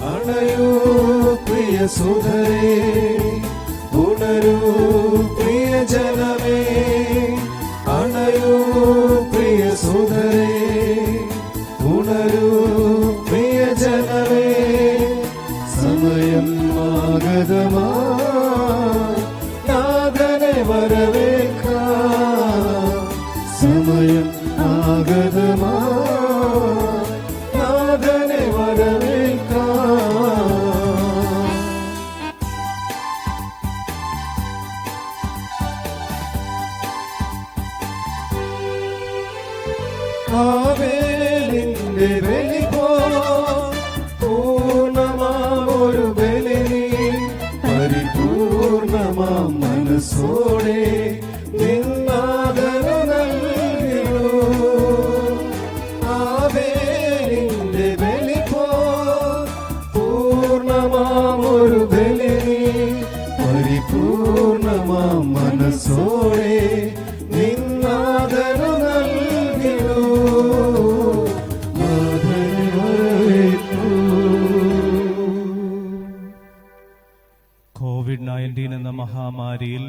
അണയൂ പ്രിയ സുധരേ, ഉണരൂ പ്രിയ ജനമേ, അണയൂ പ്രിയ സുധരേ, ഉണരൂ പ്രിയ ജനമേ. സമയം ആഗതമായി നാഥനെ വരവേൽക്കാം, സമയം ആഗതമായി നാഥനെ വരവേൽക്കാം. ആബേലിന്റെ ബലി പോൽ പൂർണ്ണമാമൊരു ബലി നീ പരിപൂർണമാം മനസ്സോടെ നിന്നാദരം നൽകിടൂ. ആബേലിന്റെ ബലി പോൽ പൂർണ്ണമാമൊരു ബലി നീ പരിപൂർണമാം മനസ്സോടെ നിന്നാദരം നൽകിടൂ. COVID-19 എന്ന മഹാമാരിയിൽ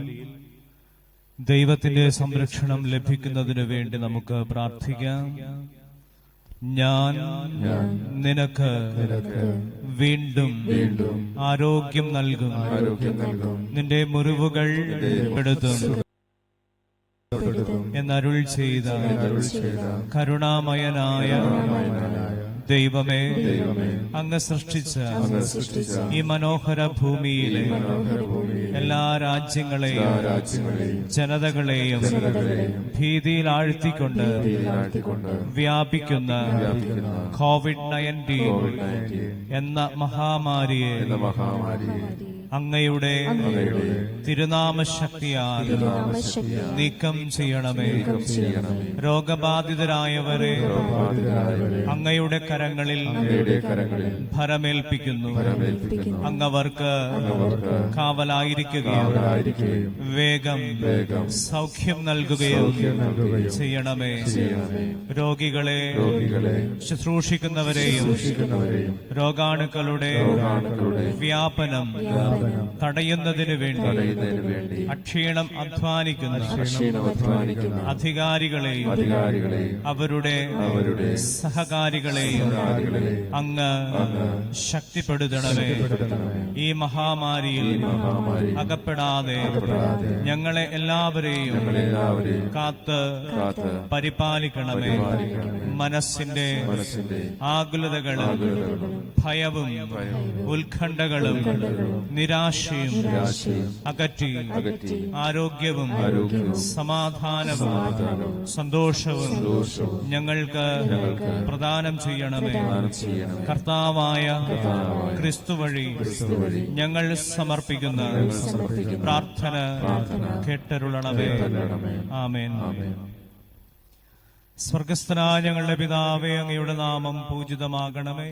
ദൈവത്തിന്റെ സംരക്ഷണം ലഭിക്കുന്നതിന് വേണ്ടി നമുക്ക് പ്രാർത്ഥിക്കാം. ഞാൻ നിനക്ക് വീണ്ടും ആരോഗ്യം നൽകും, നിന്റെ മുറിവുകൾ എടുത്തും എന്നരുൾ ചെയ്ത കരുണാമയനായ ദൈവമേ, അങ്ങ് സൃഷ്ടിച്ച ഈ മനോഹര ഭൂമിയിലെ എല്ലാ രാജ്യങ്ങളെയും ജനതകളെയും ഭീതിയിൽ ആഴ്ത്തിക്കൊണ്ട് വ്യാപിക്കുന്ന COVID-19 എന്ന മഹാമാരിയെ അങ്ങയുടെ തിരുനാമശക്തിയാൽ നീക്കം ചെയ്യണമേ. രോഗബാധിതരായവരെ അങ്ങയുടെ കരങ്ങളിൽ ഭരമേൽപ്പിക്കുന്നു. അങ്ങവർക്ക് കാവലായിരിക്കുകയും വേഗം സൗഖ്യം നൽകുകയും ചെയ്യണമേ. രോഗികളെ ശുശ്രൂഷിക്കുന്നവരെയും രോഗാണുക്കളുടെ വ്യാപനം തടയുന്നതിന് വേണ്ടി അക്ഷീണം അധ്വാനിക്കുന്ന അധികാരികളെയും അവരുടെ സഹകാരികളെയും അങ്ങ് ശക്തിപ്പെടുത്തണമേ. ഈ മഹാമാരിയിൽ അകപ്പെടാതെ ഞങ്ങളെ എല്ലാവരെയും കാത്ത് പരിപാലിക്കണമേ. മനസ്സിന്റെ ആകുലതകളും ഭയവും ഉത്കണ്ഠകളും നിരാശയും അകറ്റി ആരോഗ്യവും സമാധാനവും സന്തോഷവും ഞങ്ങൾക്ക് പ്രദാനം ചെയ്യണമേ. കർത്താവായ ക്രിസ്തു വഴി ഞങ്ങൾ സമർപ്പിക്കുന്ന പ്രാർത്ഥന കേട്ടരുളണമേ. ആമേൻ. സ്വർഗസ്ഥനായ ഞങ്ങളുടെ പിതാവേ, അങ്ങയുടെ നാമം പൂജിതമാകണമേ.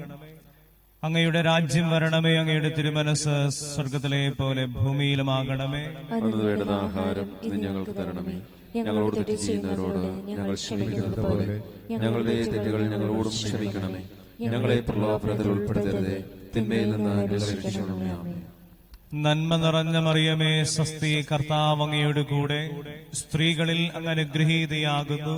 അങ്ങയുടെ രാജ്യം വരണമേ. അങ്ങയുടെ തിരുമനസ് സ്വർഗത്തിലെ പോലെ ഭൂമിയിലുമാകണമേ. വേണ്ടുന്ന ആഹാരം ഞങ്ങൾക്ക് തരണമേ. ഞങ്ങളോട് തെറ്റ് ചെയ്യുന്നവരോട് ഞങ്ങൾ ക്ഷമിക്കുന്നത് പോലെ ഞങ്ങളുടെ തെറ്റുകൾ ഞങ്ങളോടും ക്ഷമിക്കണമേ. ഞങ്ങളെ പ്രലോഭനത്തിൽ ഉൾപ്പെടുത്തരുതേ, തിന്മയിൽ നിന്ന് ഞങ്ങളെ രക്ഷിക്കണമേ. നന്മ നിറഞ്ഞ മറിയമേ, സ്വസ്തി, കർത്താവ് അങ്ങയുടെ കൂടെ സ്ത്രീകളിൽ അങ്ങ് അനുഗ്രഹീതയാകുന്നു.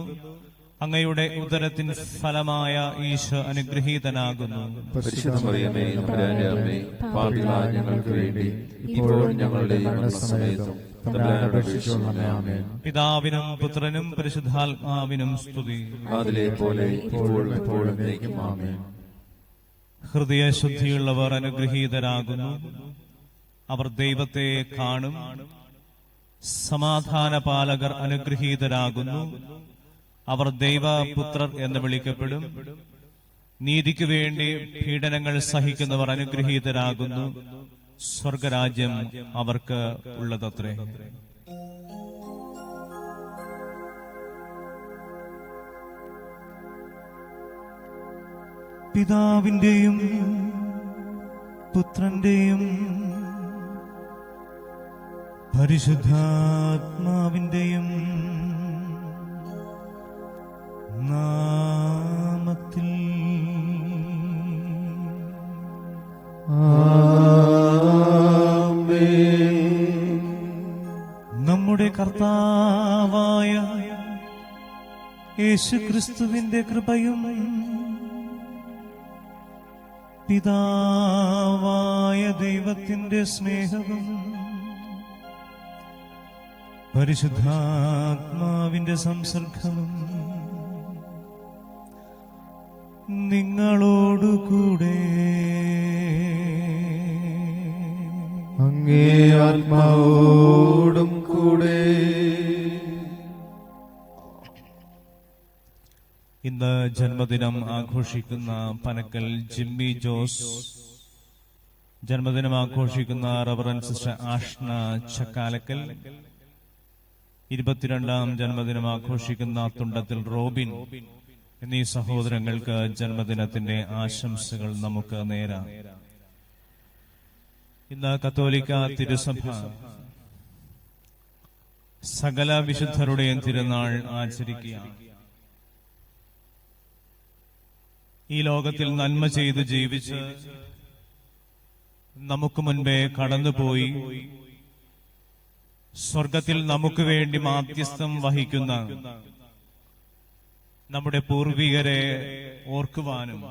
അങ്ങയുടെ ഉദരത്തിൻ ഫലമായ ഈശോ അനുഗ്രഹീതനാകുന്നു. പരിശുദ്ധ മറിയമേ, തമ്പുരാന്റെ അമ്മേ, പാപികളായ ഞങ്ങൾക്ക് വേണ്ടി ഇപ്പോഴും ഞങ്ങളുടെ മരണസമയത്തും തമ്പുരാനോട് അപേക്ഷിക്കണമേ. ആമേൻ. പിതാവിനും പുത്രനും പരിശുദ്ധാത്മാവിനും സ്തുതി. അതിലെ പോലെ ഇപ്പോഴും എപ്പോഴും എന്നേക്കും. ആമേൻ. ഹൃദയശുദ്ധിയുള്ളവർ അനുഗ്രഹീതരാകുന്നു, അവർ ദൈവത്തെ കാണും. സമാധാന പാലകർ അനുഗ്രഹീതരാകുന്നു, അവർ ദൈവപുത്രർ എന്ന് വിളിക്കപ്പെടും. നീതിക്കു വേണ്ടി പീഡനങ്ങൾ സഹിക്കുന്നവർ അനുഗ്രഹീതരാകുന്നു, സ്വർഗരാജ്യം അവർക്ക് ഉള്ളതത്രേ. പിതാവിന്റെയും പുത്രന്റെയും പരിശുദ്ധാത്മാവിന്റെയും നാമത്തിൽ ആമേൻ. നമ്മുടെ കർത്താവായ യേശുക്രിസ്തുവിന്റെ കൃപയും പിതാവായ ദൈവത്തിന്റെ സ്നേഹവും പരിശുദ്ധാത്മാവിന്റെ സംസർഗവും നിങ്ങളോടുകൂടെ അങ്ങേ ആത്മാവോടും കൂടെ. ഇന്ന് ജന്മദിനം ആഘോഷിക്കുന്ന പനക്കൽ ജിമ്മി ജോസ്, ജന്മദിനം ആഘോഷിക്കുന്ന റവറൻ സിസ്റ്റർ ആഷ്ന ചക്കാലക്കൽ, 22ാം ജന്മദിനം ആഘോഷിക്കുന്ന തുണ്ടത്തിൽ റോബിൻ എന്നീ സഹോദരങ്ങൾക്ക് ജന്മദിനത്തിന്റെ ആശംസകൾ നമുക്ക് നേരാം. ഇന്ന് കത്തോലിക്ക തിരുസഭ സകല വിശുദ്ധരുടെയും തിരുനാൾ ആചരിക്കുകയാണ്. ഈ ലോകത്തിൽ നന്മ ചെയ്ത് ജീവിച്ച് നമുക്ക് മുൻപേ കടന്നുപോയി സ്വർഗത്തിൽ നമുക്ക് വേണ്ടി മാധ്യസ്ഥം വഹിക്കുന്ന നമ്മുടെ പൂർവികരെ ഓർക്കുവാനും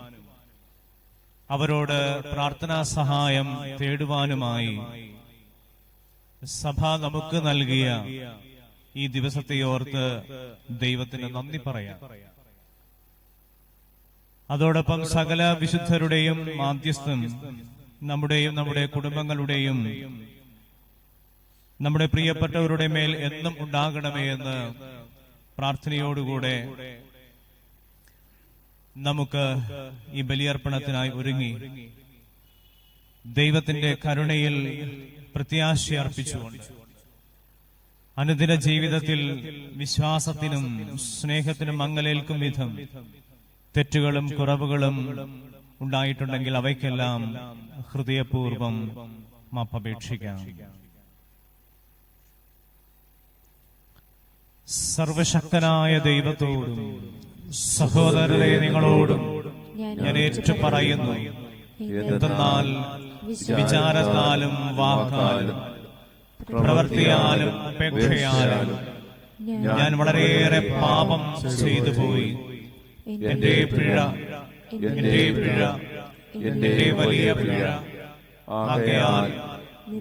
അവരോട് പ്രാർത്ഥനാ സഹായം തേടുവാനുമായി സഭ നമുക്ക് നൽകിയ ഈ ദിവസത്തെ ഓർത്ത് ദൈവത്തിന് നന്ദി പറയാം. അതോടൊപ്പം സകല വിശുദ്ധരുടെയും മാധ്യസ്ഥം നമ്മുടെയും നമ്മുടെ കുടുംബങ്ങളുടെയും നമ്മുടെ പ്രിയപ്പെട്ടവരുടെ മേൽ എന്നും ഉണ്ടാകണമേ എന്ന് പ്രാർത്ഥനയോടുകൂടെ നമുക്ക് ഈ ബലിയർപ്പണത്തിനായി ഒരുങ്ങി ദൈവത്തിന്റെ കരുണയിൽ പ്രത്യാശ അർപ്പിച്ചുകൊണ്ട് അനുദിന ജീവിതത്തിൽ വിശ്വാസത്തിനും സ്നേഹത്തിനും മങ്ങലേൽക്കും വിധം തെറ്റുകളും കുറവുകളും ഉണ്ടായിട്ടുണ്ടെങ്കിൽ അവയ്ക്കെല്ലാം ഹൃദയപൂർവം മാപ്പപേക്ഷിക്കാം. സർവശക്തനായ ദൈവത്തോടും സഹോദരരെ നിങ്ങളോടും ഞാൻ ഏറ്റു പറയുന്നു, എന്തെന്നാൽ വിചാരത്താലും വാക്കാലും പ്രവൃത്തിയാലും അപേക്ഷയാലും ഞാൻ വളരെയേറെ പാപം ചെയ്തു പോയി. എന്റെ പിഴ, എന്റെ പിഴ, എന്റെ വലിയ പിഴ. ആകയാൽ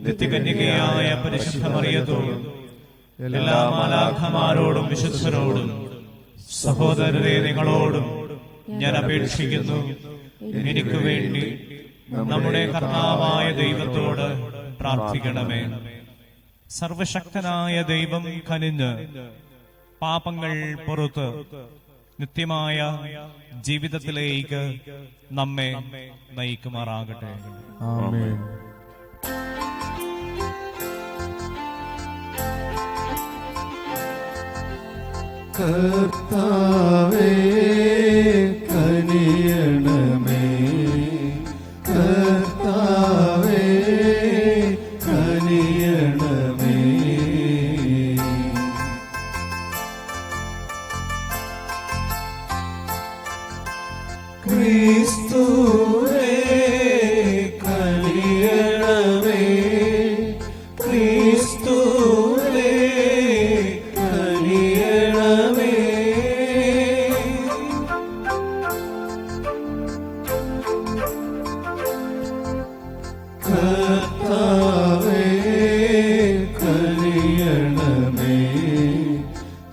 നിത്യകന്യകയായ പരിശുദ്ധ മറിയത്തോടും എല്ലാ മാലാഖമാരോടും വിശുദ്ധരോടും സഹോദരരെ നിങ്ങളോടും ഞാൻ അപേക്ഷിക്കുന്നു, എനിക്ക് വേണ്ടി നമ്മുടെ കർത്താവായ ദൈവത്തോട് പ്രാർത്ഥിക്കണമേ. സർവശക്തനായ ദൈവം കനിഞ്ഞ് പാപങ്ങൾ പുറത്ത് നിത്യമായ ജീവിതത്തിലേക്ക് നമ്മെ നയിക്കുമാറാകട്ടെ. ആമേൻ. കർത്താവേ കനിയണമേ, കർത്താവേ കനിയണമേ. ക്രിസ്തുവേ കനിയണമേ, ക്രിസ്തുവേ കനിയണമേ. കർത്താവേ കനിയണമേ,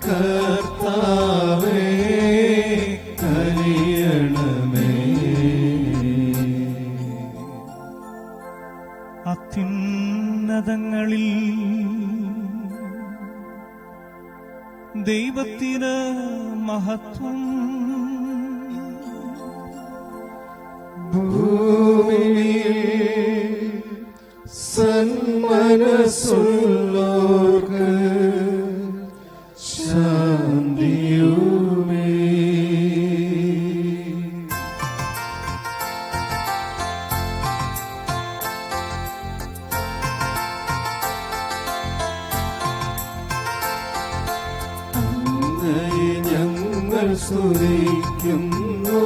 കർത്താവേ കനിയണമേ. അത്യുന്നതങ്ങളിൽ ദൈവത്തിന് മഹത്വം, ഭൂമിയിൽ സന്മനസ്സുള്ളോർക്ക് ശാന്തിയുമേ. അങ്ങയെ ഞങ്ങൾ സ്തുതിക്കുന്നു,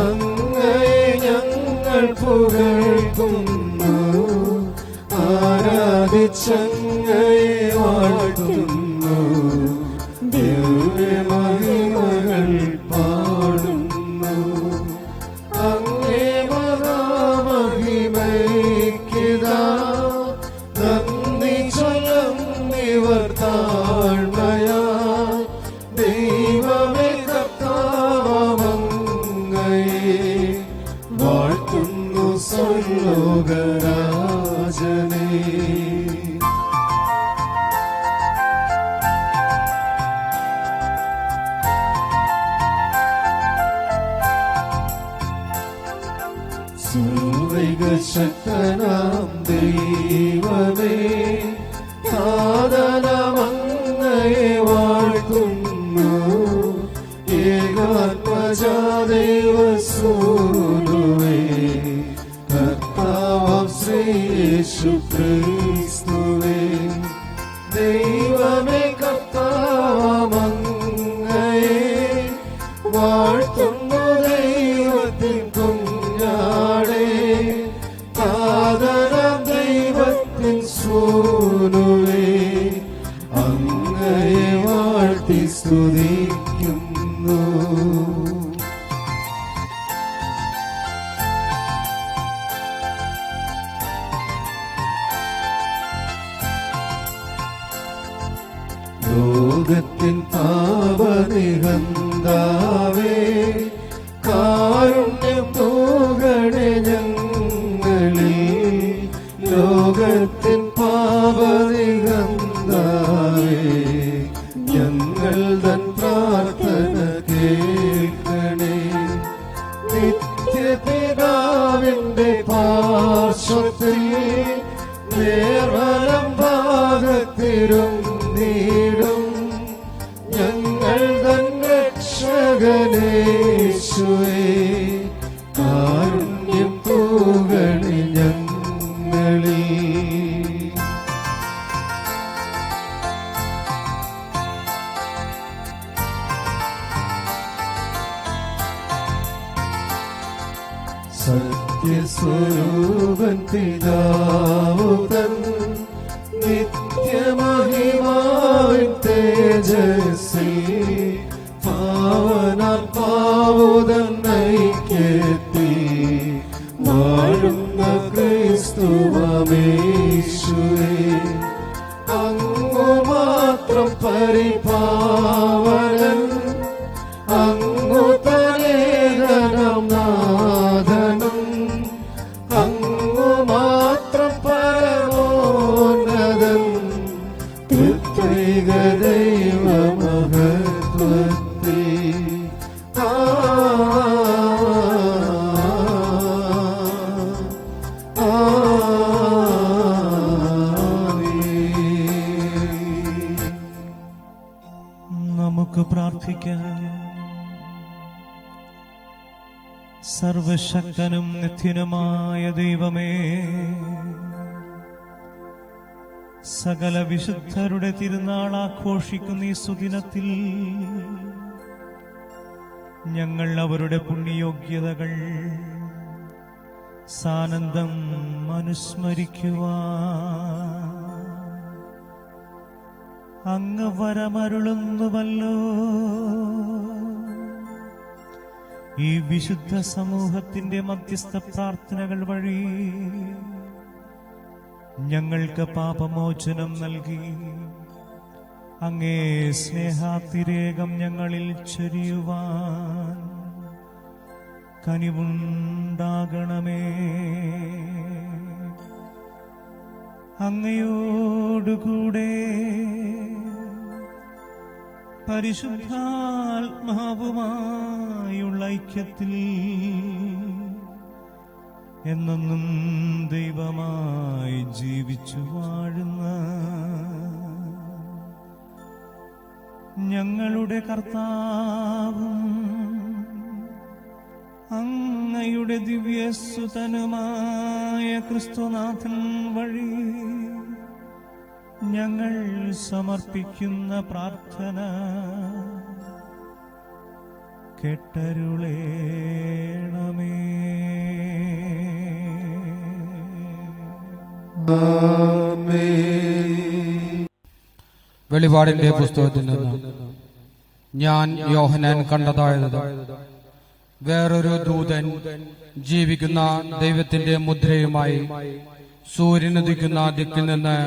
അങ്ങയെ ഞങ്ങൾ പുകഴ്ത്തുന്നു, ആരാധിച്ചങ്ങയെ വാഴ്ത്തുന്നു, ദിവ്യമഹിമകൾ പാടുന്നു. അങ്ങേ മഹാമഹിമയ്ക്കിതാ നന്ദി ചൊല്ലുന്നിവർ താഴ്മയായി. ദൈവമേ കർത്താവങ്ങയെ വാഴ്ത്തുന്നു സ്വർലോകരാജനേ. സർവ്വശക്തനാം ദൈവമേ, സാധനമങ്ങയെ വാഴ്ത്തുന്നു, ഏകാത്മജാദൈവസൂനുവേ, കർത്താവാം ശ്രീയേശുക്രിസ്തുവേ. ദൈവമേ കർത്താവങ്ങയെ വാഴ്ത്തുന്നു, ദൈവത്തിൻ കുഞ്ഞാടേ, താതനാം ദൈവത്തിൻ സൂനുവേ, അങ്ങയെ വാഴ്ത്തി സ്തുതിക്കുന്നു. ലോകത്തിൻ പാപനിഹന്താവേ, കാരുണ്യം തൂകണേ ഞങ്ങളിൽ. ലോകത്തിൻ പാപനിഹന്താവേ, ഞങ്ങൾ തൻ പ്രാർത്ഥന കേൾക്കണേ. നിത്യപിതാവിന്റെ പാർശ്വത്തിൽ നേർവലം ഭാഗത്തിരും നീടും ഞങ്ങൾ തൻ രക്ഷകനേശുവേ, കാരുണ്യം തൂകണേ ഞങ്ങളിൽ. സത്യസ്വരൂപൻ പിതാവുതൻ നിത്യമഹിമാവിൻ തേജസ്സിൽ, പാവനാത്മാവുതൻ ഐക്യത്തിൽ വാഴുന്ന ക്രിസ്തുവമേശുവേ, അങ്ങു മാത്രം പരിപാവനൻ, അങ്ങു തനേകനം നാഥനും, അങ്ങു മാത്രം പരമോന്നതൻ, തൃത്വൈക ദൈവമഹത്വത്തിൽ. നമുക്ക് പ്രാർത്ഥിക്കാം. സർവശക്തനും നിത്യനുമായ ദൈവമേ, സകല വിശുദ്ധരുടെ തിരുനാൾ ആഘോഷിക്കുന്ന ഈ സുദിനത്തിൽ ഞങ്ങൾ അവരുടെ പുണ്യയോഗ്യതകൾ സാനന്ദം അനുസ്മരിക്കുവാൻ അങ്ങ് വരമരുളുന്നുവല്ലോ. ഈ വിശുദ്ധ സമൂഹത്തിന്റെ മധ്യസ്ഥ പ്രാർത്ഥനകൾ വഴി ഞങ്ങൾക്ക് പാപമോചനം നൽകി അങ്ങേ സ്നേഹാതിരേകം ഞങ്ങളിൽ ചൊരിയുവാൻ കനിവുണ്ടാകണമേ. അങ്ങയോടുകൂടെ പരിശുദ്ധാത്മാവുമായുള്ള ഐക്യത്തിൽ എന്നെന്നും ദൈവമായി ജീവിച്ചു വാഴുന്ന ഞങ്ങളുടെ കർത്താവും അങ്ങയുടെ ദിവ്യസുതനുമായ ക്രിസ്തുനാഥൻ വഴി ഞങ്ങൾ സമർപ്പിക്കുന്ന പ്രാർത്ഥന കേട്ടരുളേണമേ. വെളിപാടിന്റെ പുസ്തകത്തിൽ നിന്ന് ഞാൻ യോഹന്നാൻ കണ്ടതായത് വേറൊരു ദൂതൻ ജീവിക്കുന്ന ദൈവത്തിന്റെ മുദ്രയുമായി സൂര്യനുദിക്കുന്ന ദിക്കിൽ നിന്ന്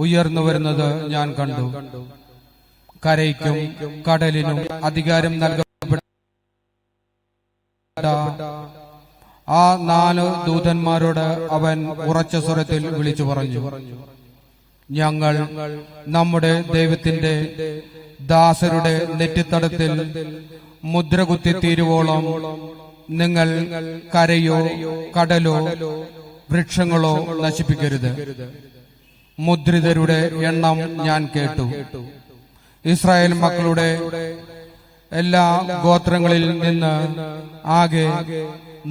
ഉയർന്നു വരുന്നത് ഞാൻ കണ്ടു. കരയ്ക്കും കടലിനും അധികാരം നൽകപ്പെട്ട ആ 4 ദൂതന്മാരോട് അവൻ ഉറച്ച സ്വരത്തിൽ വിളിച്ചു പറഞ്ഞു, ഞങ്ങൾ നമ്മുടെ ദൈവത്തിന്റെ ദാസരുടെ നെറ്റിത്തടത്തിൽ മുദ്ര കുത്തിത്തീരുവോളം നിങ്ങൾ കരയോ കടലോ വൃക്ഷങ്ങളോ നശിപ്പിക്കരുത്. മുദ്രിതരുടെ എണ്ണം ഞാൻ കേട്ടു. ഇസ്രായേൽ മക്കളുടെ എല്ലാ ഗോത്രങ്ങളിൽ നിന്ന് ആകെ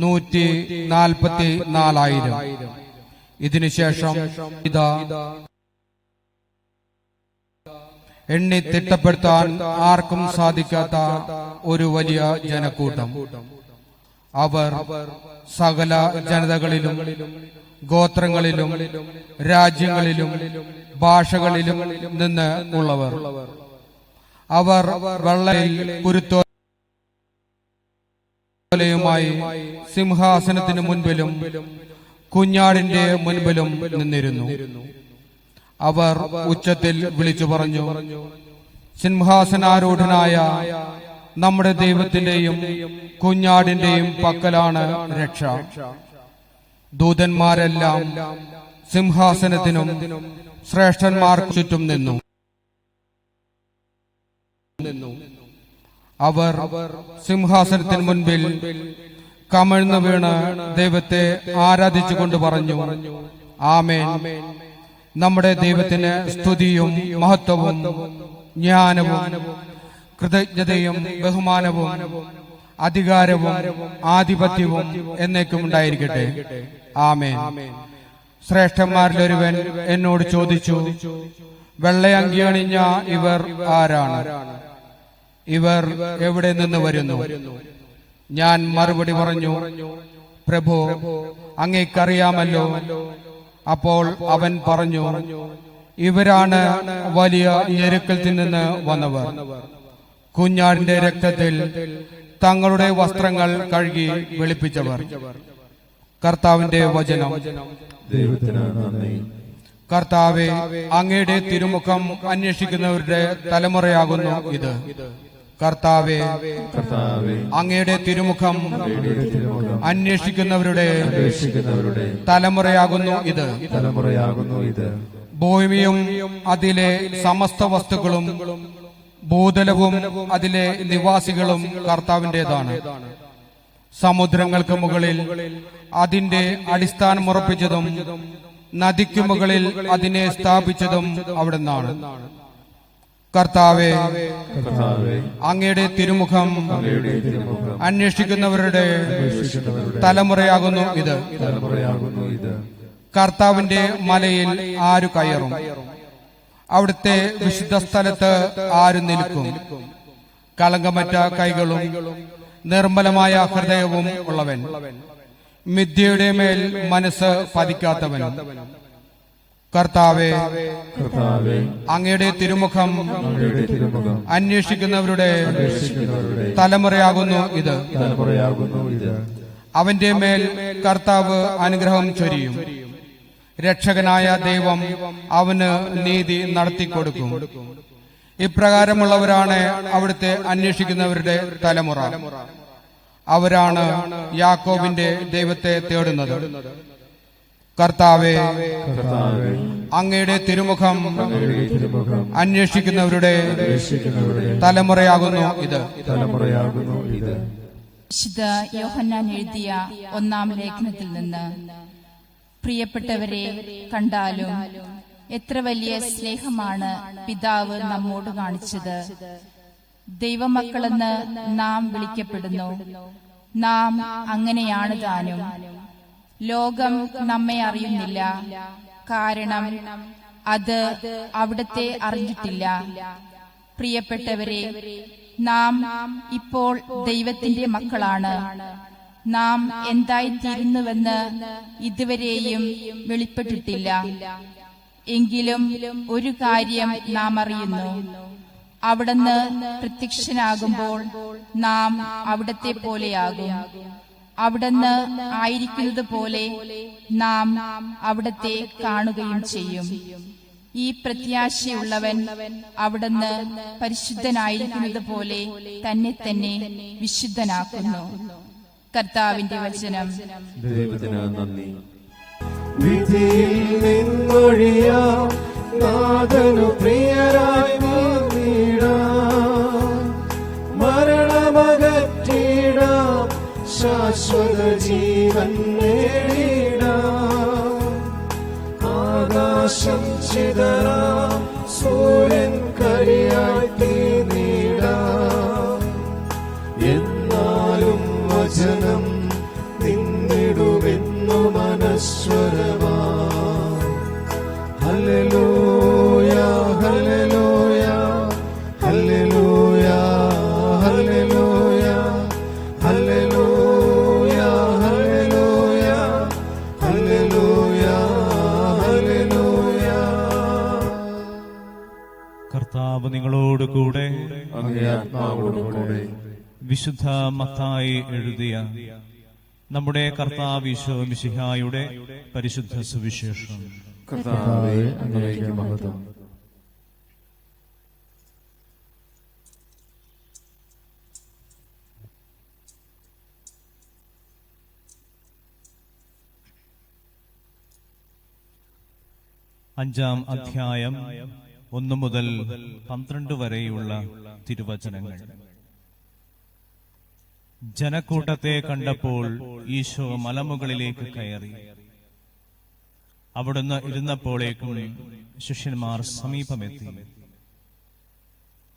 144,000. ഇതിനുശേഷം ഇതാ എണ്ണി തിട്ടപ്പെടുത്താൻ ആർക്കും സാധിക്കാത്ത ഒരു വലിയ ജനക്കൂട്ടം. അവർ സകല ജനതകളിലും ഗോത്രങ്ങളിലും രാജ്യങ്ങളിലും ഭാഷകളിലും നിന്ന് ഉള്ളവർ. അവർ വെള്ളയിൽ കുരുത്തോലയുമായി സിംഹാസനത്തിന് മുൻപിലും കുഞ്ഞാടിന്റെ മുൻപിലും നിന്നിരുന്നു. അവർ ഉച്ചത്തിൽ വിളിച്ചു പറഞ്ഞു, സിംഹാസനാരൂഢനായ നമ്മുടെ ദൈവത്തിന്റെയും കുഞ്ഞാടിന്റെയും പക്കലാണ് രക്ഷ. ദൂതന്മാരെല്ലാം സിംഹാസനത്തിനും ശ്രേഷ്ഠന്മാർക്ക് ചുറ്റും നിന്നു. അവർ സിംഹാസനത്തിന് മുൻപിൽ കമിഴ്ന്നു വീണ് ദൈവത്തെ ആരാധിച്ചുകൊണ്ട് പറഞ്ഞു, ആമേൻ. നമ്മുടെ ദൈവത്തിന് സ്തുതിയും മഹത്വവും ജ്ഞാനവും കൃതജ്ഞതയും ബഹുമാനവും അധികാരവും ആധിപത്യവും എന്നേക്കും ഉണ്ടായിരിക്കട്ടെ. ആമേൻ. ശ്രേഷ്ഠന്മാരിലൊരുവൻ എന്നോട് ചോദിച്ചു, വെള്ളയങ്കി അണിഞ്ഞ ഇവർ ആരാണ്? ഇവർ എവിടെ നിന്ന് വരുന്നു? ഞാൻ മറുപടി പറഞ്ഞു, പ്രഭു, അങ്ങേക്കറിയാമല്ലോ. അപ്പോൾ അവൻ പറഞ്ഞു, ഇവരാണ് വലിയ ഞെരുക്കത്തിൽ നിന്ന് വന്നവർ. കുഞ്ഞാടിന്റെ രക്തത്തിൽ തങ്ങളുടെ വസ്ത്രങ്ങൾ കഴുകി വെളുപ്പിച്ചവർ. കർത്താവിന്റെ വചനം. ദൈവത്തിന് നന്ദി. കർത്താവെ, അങ്ങയുടെ തിരുമുഖം അന്വേഷിക്കുന്നവരുടെ തലമുറയാകുന്നു ഇത്. കർത്താവെ, അങ്ങയുടെ തിരുമുഖം അന്വേഷിക്കുന്നവരുടെ തലമുറയാകുന്നു ഇത്. ഭൂമിയും അതിലെ സമസ്ത വസ്തുക്കളും ഭൂതലവും അതിലെ നിവാസികളും കർത്താവിന്റേതാണ്. സമുദ്രങ്ങൾക്ക് മുകളിൽ അതിന്റെ അടിസ്ഥാനമുറപ്പിച്ചതും നദിക്കു മുകളിൽ അതിനെ സ്ഥാപിച്ചതും അവിടുന്നാണ്. കർത്താവെ, അങ്ങയുടെ തിരുമുഖം അന്വേഷിക്കുന്നവരുടെ തലമുറയാകുന്നു ഇത്. കർത്താവിന്റെ മലയിൽ ആരു കയറും? അവിടുത്തെ വിശുദ്ധ സ്ഥലത്ത് ആര് നിൽക്കും? കളങ്കമറ്റ കൈകളും നിർമ്മലമായ ഹൃദയവും ഉള്ളവൻ, മിഥ്യയുടെ മേൽ മനസ്സ് പതിക്കാത്തവനും. കർത്താവെ, അങ്ങയുടെ തിരുമുഖം അന്വേഷിക്കുന്നവരുടെ തലമുറയാകുന്നു ഇത്. അവന്റെ മേൽ കർത്താവ് അനുഗ്രഹം ചൊരിയും. രക്ഷകനായ ദൈവം അവന് നീതി നടത്തിക്കൊടുക്കും. ഇപ്രകാരമുള്ളവരാണ് അവിടുത്തെ അന്വേഷിക്കുന്നവരുടെ തലമുറ. അവരാണ് യാക്കോബിന്റെ ദൈവത്തെ തേടുന്നത്. കർത്താവെ, അങ്ങയുടെ തിരുമുഖം അന്വേഷിക്കുന്നവരുടെ തലമുറയാകുന്നു ഇത്. വിശുദ്ധ യോഹന്നാൻ എഴുതിയ 1-ാം ലേഖനത്തിൽ നിന്ന്, പ്രിയപ്പെട്ടവരെ, കണ്ടാലും എത്ര വലിയ സ്നേഹമാണ് പിതാവ് നമ്മോട് കാണിച്ചത്. ദൈവമക്കളെന്ന് നാം വിളിക്കപ്പെടുന്നു. നാം അങ്ങനെയാണ് താനും. ലോകം നമ്മെ അറിയുന്നില്ല, കാരണം അത് അവിടത്തെ അറിഞ്ഞിട്ടില്ല. പ്രിയപ്പെട്ടവരെ, നാം ഇപ്പോൾ ദൈവത്തിന്റെ മക്കളാണ്. നാം എന്തായിത്തീരുന്നുവെന്ന് ഇതുവരെയും വെളിപ്പെട്ടിട്ടില്ല. എങ്കിലും ഒരു കാര്യം നാം അറിയുന്നു, അവിടുന്ന് പ്രത്യക്ഷനാകുമ്പോൾ നാം അവിടത്തെ പോലെയാകും. അവിടുന്ന് ആയിരിക്കുന്നത് പോലെ നാം അവിടത്തെ കാണുകയും ചെയ്യും. ഈ പ്രത്യാശയുള്ളവൻ അവിടുന്ന് പരിശുദ്ധനായിരിക്കുന്നത് പോലെ തന്നെ തന്നെ വിശുദ്ധനാക്കുന്നു. കർത്താവിന്റെ വചനം. ദൈവത്തിന് നന്ദി. വിധിയിൽ നിന്നൊഴിയാം നാഥനു പ്രിയരായി നീടാം, മരണമകറ്റിടാം, ശാശ്വത ജീവൻ നേടിടാം. ആകാശം ചിതറാം, സൂര്യൻ കരിയായി തീർന്നിടാം. എന്നാലും വചനം നിന്നിടുമെന്നു മനസ്വരമാ. ഹല്ലേലൂയ ഹല്ലേലൂയ ഹല്ലേലൂയ ഹല്ലേലൂയ ഹല്ലേലൂയ ഹല്ലേലൂയ ഹല്ലേലൂയ ഹല്ലേലൂയ. കർത്താവ് നിങ്ങളോട് കൂടെ. അങ്ങേ ആത്മാവോടും കൂടെ. വിശുദ്ധ മത്തായി എഴുതിയ നമ്മുടെ കർത്താവ് ഈശോ മിശിഹായുടെ പരിശുദ്ധ സുവിശേഷം. കർത്താവേ, അങ്ങേക്ക് മഹത്വം. അഞ്ചാം അധ്യായം 1 മുതൽ 12 വരെയുള്ള തിരുവചനങ്ങൾ. ജനക്കൂട്ടത്തെ കണ്ടപ്പോൾ ഈശോ മലമുകളിലേക്ക് കയറി. അവിടുന്ന് ഇരുന്നപ്പോഴേക്കും ശിഷ്യന്മാർ സമീപമെത്തി.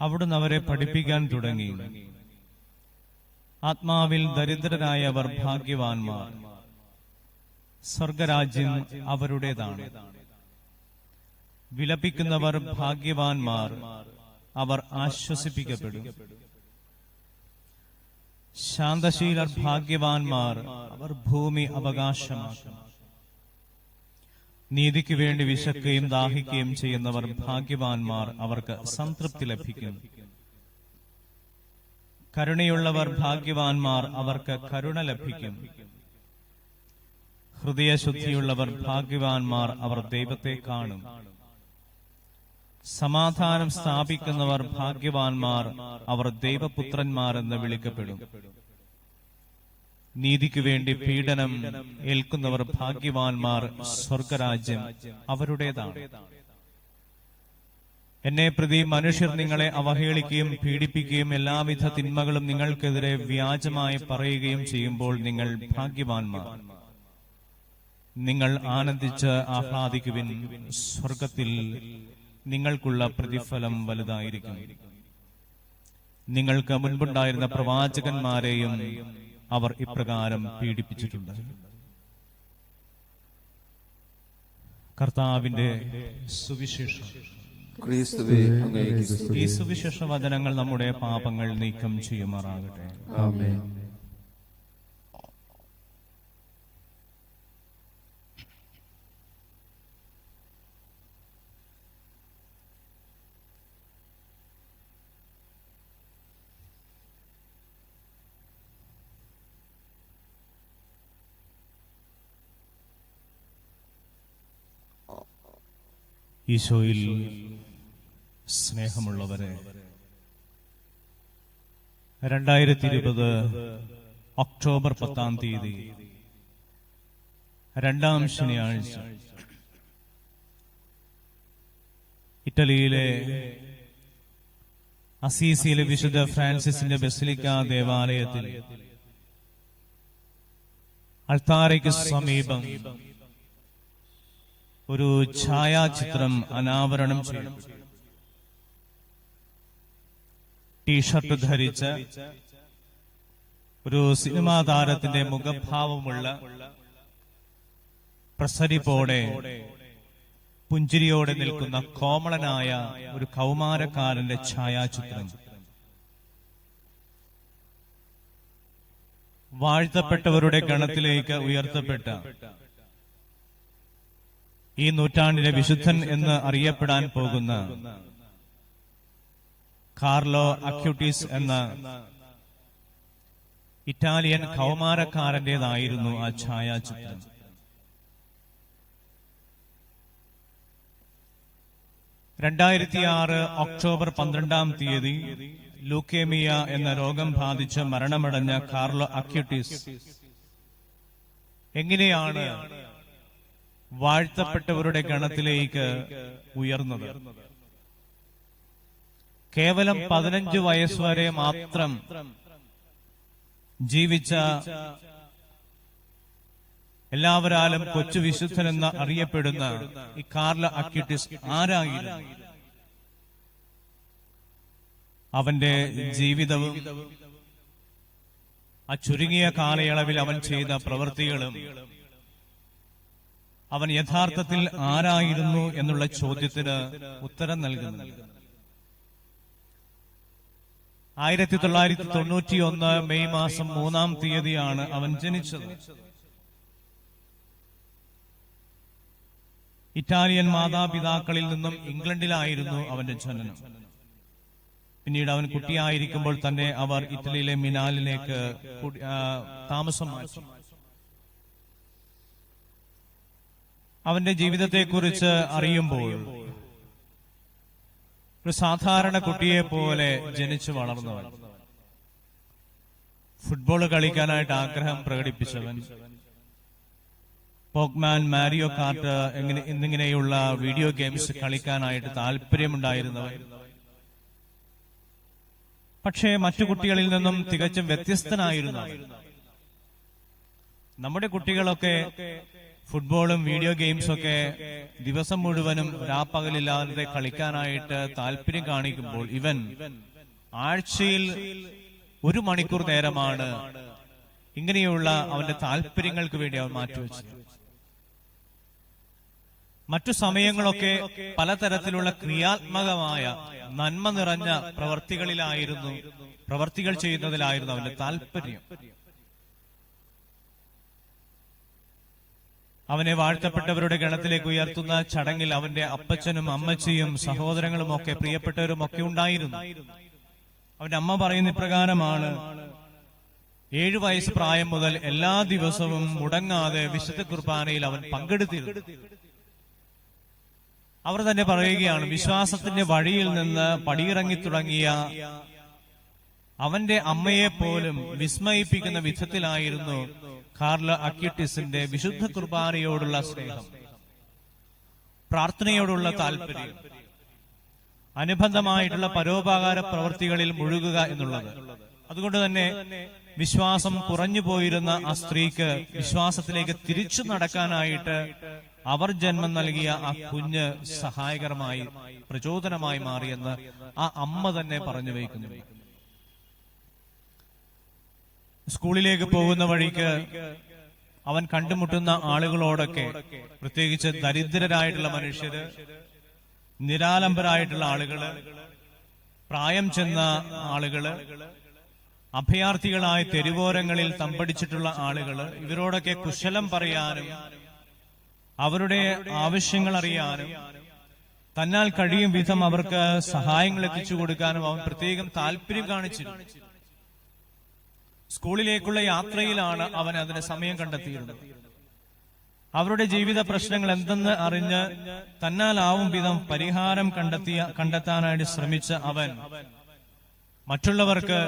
അവിടുന്ന് അവരെ പഠിപ്പിക്കാൻ തുടങ്ങി. ആത്മാവിൽ ദരിദ്രരായവർ ഭാഗ്യവാന്മാർ, സ്വർഗരാജ്യം അവരുടേതാണ്. വിലപിക്കുന്നവർ ഭാഗ്യവാന്മാർ, അവർ ആശ്വസിപ്പിക്കപ്പെടും. ശാന്തശീലർ ഭാഗ്യവാന്മാർ, അവർ ഭൂമി അവകാശമാക്കും. നീതിക്ക് വേണ്ടി വിശക്കുകയും ദാഹിക്കുകയും ചെയ്യുന്നവർ ഭാഗ്യവാന്മാർ, അവർക്ക് സംതൃപ്തി ലഭിക്കും. കരുണയുള്ളവർ ഭാഗ്യവാന്മാർ, അവർക്ക് കരുണ ലഭിക്കും. ഹൃദയശുദ്ധിയുള്ളവർ ഭാഗ്യവാന്മാർ, അവർ ദൈവത്തെ കാണും. സമാധാനം സ്ഥാപിക്കുന്നവർ ഭാഗ്യവാന്മാർ, അവർ ദൈവപുത്രന്മാർ എന്ന് വിളിക്കപ്പെടും. നീതിക്ക് വേണ്ടി പീഡനം ഏൽക്കുന്നവർ ഭാഗ്യവാന്മാർ, സ്വർഗരാജ്യം അവരുടേതാണ്. എന്നെ പ്രതി മനുഷ്യർ നിങ്ങളെ അവഹേളിക്കുകയും പീഡിപ്പിക്കുകയും എല്ലാവിധ തിന്മകളും നിങ്ങൾക്കെതിരെ വ്യാജമായി പറയുകയും ചെയ്യുമ്പോൾ നിങ്ങൾ ഭാഗ്യവാന്മാർ. നിങ്ങൾ ആനന്ദിച്ച് ആഹ്ലാദിക്കുവിൻ, സ്വർഗത്തിൽ നിങ്ങൾക്കുള്ള പ്രതിഫലം വലുതായിരിക്കും. നിങ്ങൾക്ക് മുൻപുണ്ടായിരുന്ന പ്രവാചകന്മാരെയും അവർ ഇപ്രകാരം പീഡിപ്പിച്ചിട്ടുണ്ട്. കർത്താവിന്റെ സുവിശേഷം. ക്രിസ്തുവേ, അങ്ങേക്ക് സ്തുതി. ഈ സുവിശേഷ വചനങ്ങൾ നമ്മുടെ പാപങ്ങൾ നീക്കം ചെയ്യുമാറാകട്ടെ. ആമേൻ. ഈശോയിൽ സ്നേഹമുള്ളവരെ, 2020 ഒക്ടോബർ 10 രണ്ടാം ശനിയാഴ്ച ഇറ്റലിയിലെ അസീസിയിലെ വിശുദ്ധ ഫ്രാൻസിസിന്റെ ബസിലിക്ക ദേവാലയത്തിൽ അൾത്താരയ്ക്ക് സമീപം ഒരു ഛായാചിത്രം അനാവരണം ചെയ്തു. ടീഷർട്ട് ധരിച്ച ഒരു സിനിമാ താരത്തിന്റെ മുഖഭാവമുള്ള പ്രസരിപ്പോടെ പുഞ്ചിരിയോടെ നിൽക്കുന്ന കോമളനായ ഒരു കൗമാരക്കാരന്റെ ഛായാചിത്രം. വാഴ്ത്തപ്പെട്ടവരുടെ ഗണത്തിലേക്ക് ഉയർത്തപ്പെട്ട ഈ നൂറ്റാണ്ടിലെ വിശുദ്ധൻ എന്ന് അറിയപ്പെടാൻ പോകുന്ന കാർലോ അക്യൂട്ടീസ് എന്ന ഇറ്റാലിയൻ കൗമാരക്കാരന്റേതായിരുന്നു ആ ഛായാചിത്രം. ഒക്ടോബർ 12 ലൂക്കേമിയ എന്ന രോഗം ബാധിച്ച് മരണമടഞ്ഞ കാർലോ അക്യൂട്ടീസ് എങ്ങനെയാണ് വാഴ്ത്തപ്പെട്ടവരുടെ ഗണത്തിലേക്ക് ഉയർന്നത്? കേവലം 15 വയസ്സുവരെ മാത്രം ജീവിച്ച, എല്ലാവരാലും കൊച്ചു വിശുദ്ധനെന്ന് അറിയപ്പെടുന്ന ഈ കാർലോ അക്യൂട്ടീസ് ആരായിരുന്നു? അവന്റെ ജീവിതവും ആ ചുരുങ്ങിയ കാലയളവിൽ അവൻ ചെയ്ത പ്രവൃത്തികളും അവൻ യഥാർത്ഥത്തിൽ ആരായിരുന്നു എന്നുള്ള ചോദ്യത്തിന് ഉത്തരം നൽകുന്നു. 1991 മെയ് മാസം 3 അവൻ ജനിച്ചത്. ഇറ്റാലിയൻ മാതാപിതാക്കളിൽ നിന്നും ഇംഗ്ലണ്ടിലായിരുന്നു അവന്റെ ജനനം. പിന്നീട് അവൻ കുട്ടിയായിരിക്കുമ്പോൾ തന്നെ അവർ ഇറ്റലിയിലെ മിലാനിലേക്ക് താമസം മാറ്റി. അവന്റെ ജീവിതത്തെക്കുറിച്ച് അറിയുമ്പോൾ ഒരു സാധാരണ കുട്ടിയെ പോലെ ജനിച്ചു വളർന്നവൻ, ഫുട്ബോൾ കളിക്കാനായിട്ട് ആഗ്രഹം പ്രകടിപ്പിച്ചവൻ, പോക്മാൻ, മാരിയോ കാർട്ട് എന്നിങ്ങനെയുള്ള വീഡിയോ ഗെയിംസ് കളിക്കാനായിട്ട് താല്പര്യമുണ്ടായിരുന്നവൻ, പക്ഷേ മറ്റു കുട്ടികളിൽ നിന്നും തികച്ചും വ്യത്യസ്തനായിരുന്നു. നമ്മുടെ കുട്ടികളൊക്കെ ഫുട്ബോളും വീഡിയോ ഗെയിംസും ഒക്കെ ദിവസം മുഴുവനും രാപ്പകലില്ലാതെ കളിക്കാനായിട്ട് താല്പര്യം കാണിക്കുമ്പോൾ ഇവൻ ആഴ്ചയിൽ 1 മണിക്കൂർ നേരമാണ് ഇങ്ങനെയുള്ള അവന്റെ താല്പര്യങ്ങൾക്ക് വേണ്ടി അവൻ മാറ്റിവെച്ചത്. മറ്റു സമയങ്ങളൊക്കെ പലതരത്തിലുള്ള ക്രിയാത്മകമായ നന്മ നിറഞ്ഞ പ്രവർത്തികൾ ചെയ്യുന്നതിലായിരുന്നു അവന്റെ താല്പര്യം. അവനെ വാഴ്ത്തപ്പെട്ടവരുടെ ഗണത്തിലേക്ക് ഉയർത്തുന്ന ചടങ്ങിൽ അവന്റെ അപ്പച്ചനും അമ്മച്ചിയും സഹോദരങ്ങളും ഒക്കെ പ്രിയപ്പെട്ടവരും ഒക്കെ ഉണ്ടായിരുന്നു. അവന്റെ അമ്മ പറയുന്ന ഇപ്രകാരമാണ്: 7 വയസ്സ് പ്രായം മുതൽ എല്ലാ ദിവസവും മുടങ്ങാതെ വിശുദ്ധ കുർബാനയിൽ അവൻ പങ്കെടുത്തിരുന്നു. അവർ തന്നെ പറയുകയാണ്, വിശ്വാസത്തിന്റെ വഴിയിൽ നിന്ന് പടിയിറങ്ങി തുടങ്ങിയ അവന്റെ അമ്മയെ പോലും വിസ്മയിപ്പിക്കുന്ന വിധത്തിലായിരുന്നു കാർലോ അക്യൂട്ടീസിന്റെ വിശുദ്ധ കുർബാനയോടുള്ള സ്നേഹം, പ്രാർത്ഥനയോടുള്ള താല്പര്യം, അനുബന്ധമായിട്ടുള്ള പരോപകാര പ്രവൃത്തികളിൽ മുഴുകുക എന്നുള്ളത്. അതുകൊണ്ട് തന്നെ വിശ്വാസം കുറഞ്ഞു പോയിരുന്ന ആ സ്ത്രീക്ക് വിശ്വാസത്തിലേക്ക് തിരിച്ചു നടക്കാനായിട്ട് അവർ ജന്മം നൽകിയ ആ കുഞ്ഞ് സഹായകരമായി, പ്രചോദനമായി മാറിയെന്ന് ആ അമ്മ തന്നെ പറഞ്ഞു വയ്ക്കുന്നു. സ്കൂളിലേക്ക് പോകുന്ന വഴിക്ക് അവൻ കണ്ടുമുട്ടുന്ന ആളുകളോടൊക്കെ, പ്രത്യേകിച്ച് ദരിദ്രരായിട്ടുള്ള മനുഷ്യര്, നിരാലംബരായിട്ടുള്ള ആളുകള്, പ്രായം ചെന്ന ആളുകള്, അഭയാർത്ഥികളായ തെരുവോരങ്ങളിൽ തമ്പടിച്ചിട്ടുള്ള ആളുകള്, ഇവരോടൊക്കെ കുശലം പറയാനും അവരുടെ ആവശ്യങ്ങൾ അറിയാനും തന്നാൽ കഴിയും വിധം അവർക്ക് സഹായങ്ങൾ എത്തിച്ചു കൊടുക്കാനും അവൻ പ്രത്യേകം താല്പര്യം കാണിച്ചിരുന്നു. സ്കൂളിലേക്കുള്ള യാത്രയിലാണ് അവൻ അതിന് സമയം കണ്ടെത്തിയിരുന്നത്. അവരുടെ ജീവിത പ്രശ്നങ്ങൾ എന്തെന്ന് അറിഞ്ഞ് തന്നാലാവും വിധം പരിഹാരം കണ്ടെത്താനായിട്ട് ശ്രമിച്ച അവൻ മറ്റുള്ളവർക്ക്